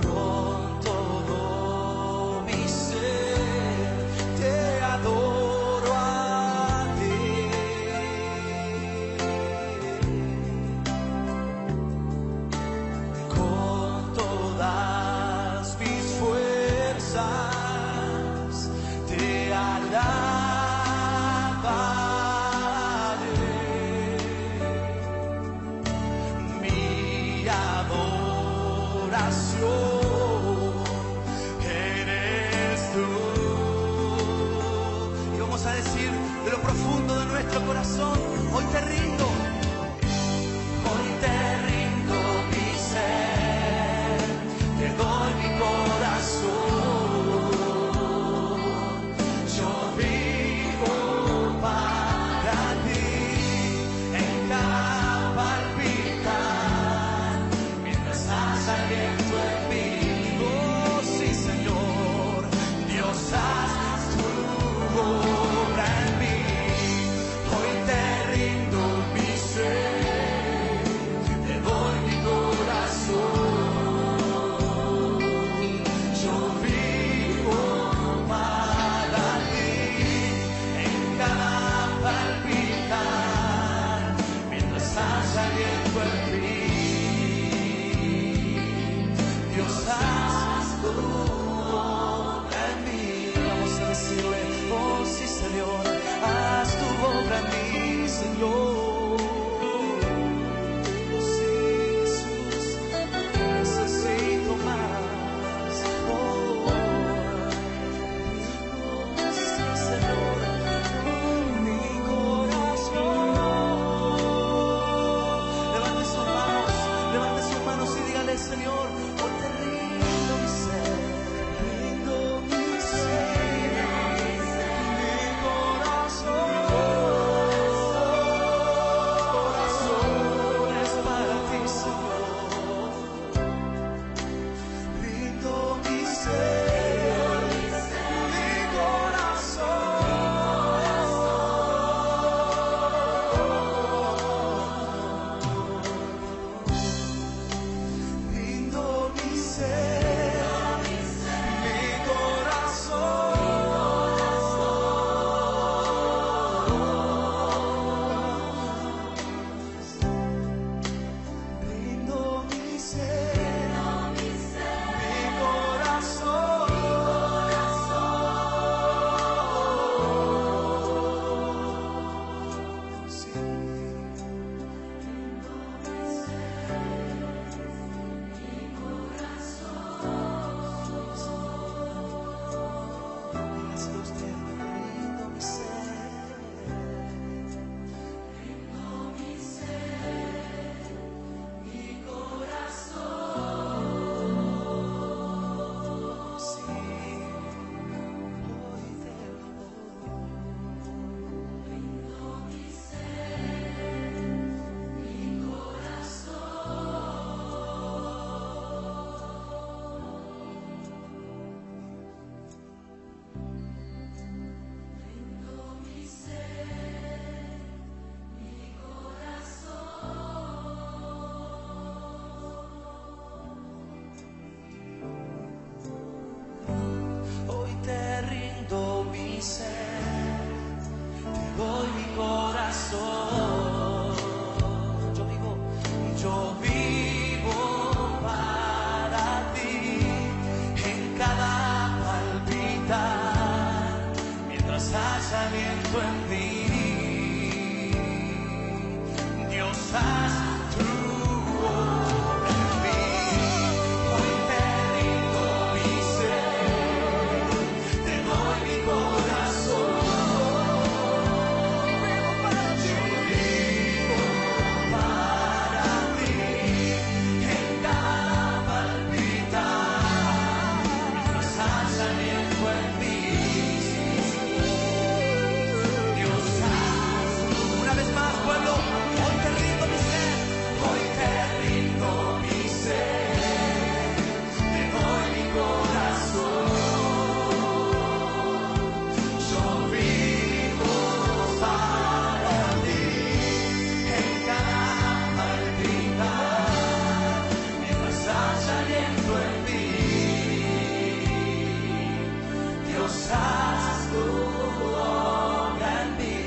Con todo mi ser te adoro a ti. Con todas mis fuerzas te alabaré. Mi adoración eres tú. Y vamos a decir de lo profundo de nuestro corazón: hoy te rindo. Hoy te rindo mi ser, te doy mi corazón. Yo vivo para ti en cada palpitar, mientras haz aliento en mí. Oh sí, Señor, Dios, haz tu obra en mí. Hoy te rindo mi ser, te doy mi corazón. Yo vivo para ti en cada palpitar, mientras haz aliento en mí. Dios, haz tu obra en mí. Vamos a decirle: oh sí, Señor, haz tu obra en mí, Señor. Oh sí, Jesús, necesito más. Oh sí, Señor, mi corazón. Levante sus manos y dígale: Señor, hoy te rindo mi ser, rindo mi ser, mi corazón. Corazón es para ti, Señor. Rindo mi ser, mi corazón. Rindo mi ser, mi corazón. Rindo mi ser, mi corazón. Sí. Dígaselo usted: rindo mi ser, mi corazón. Sí, hoy te rindo mi ser, mi Hoy te rindo mi ser, te doy mi corazón. Yo vivo para ti en cada palpitar, mientras haya aliento en mí. Dios, haz tu obra en mí. Hoy te rindo mi ser, te doy mi corazón. Yo vivo para ti en cada palpitar, mientras haya saliendo en mí. Dios, una vez más, pueblo, hoy te rindo mi ser, hoy te rindo mi ser, te doy mi corazón. Yo vivo para ti, en cada palpitar, mientras haya aliento en mí. Dios, haz tu obra en mí.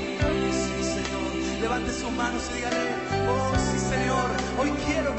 Sí, Señor, levante sus manos y dígale: oh sí, Señor, hoy quiero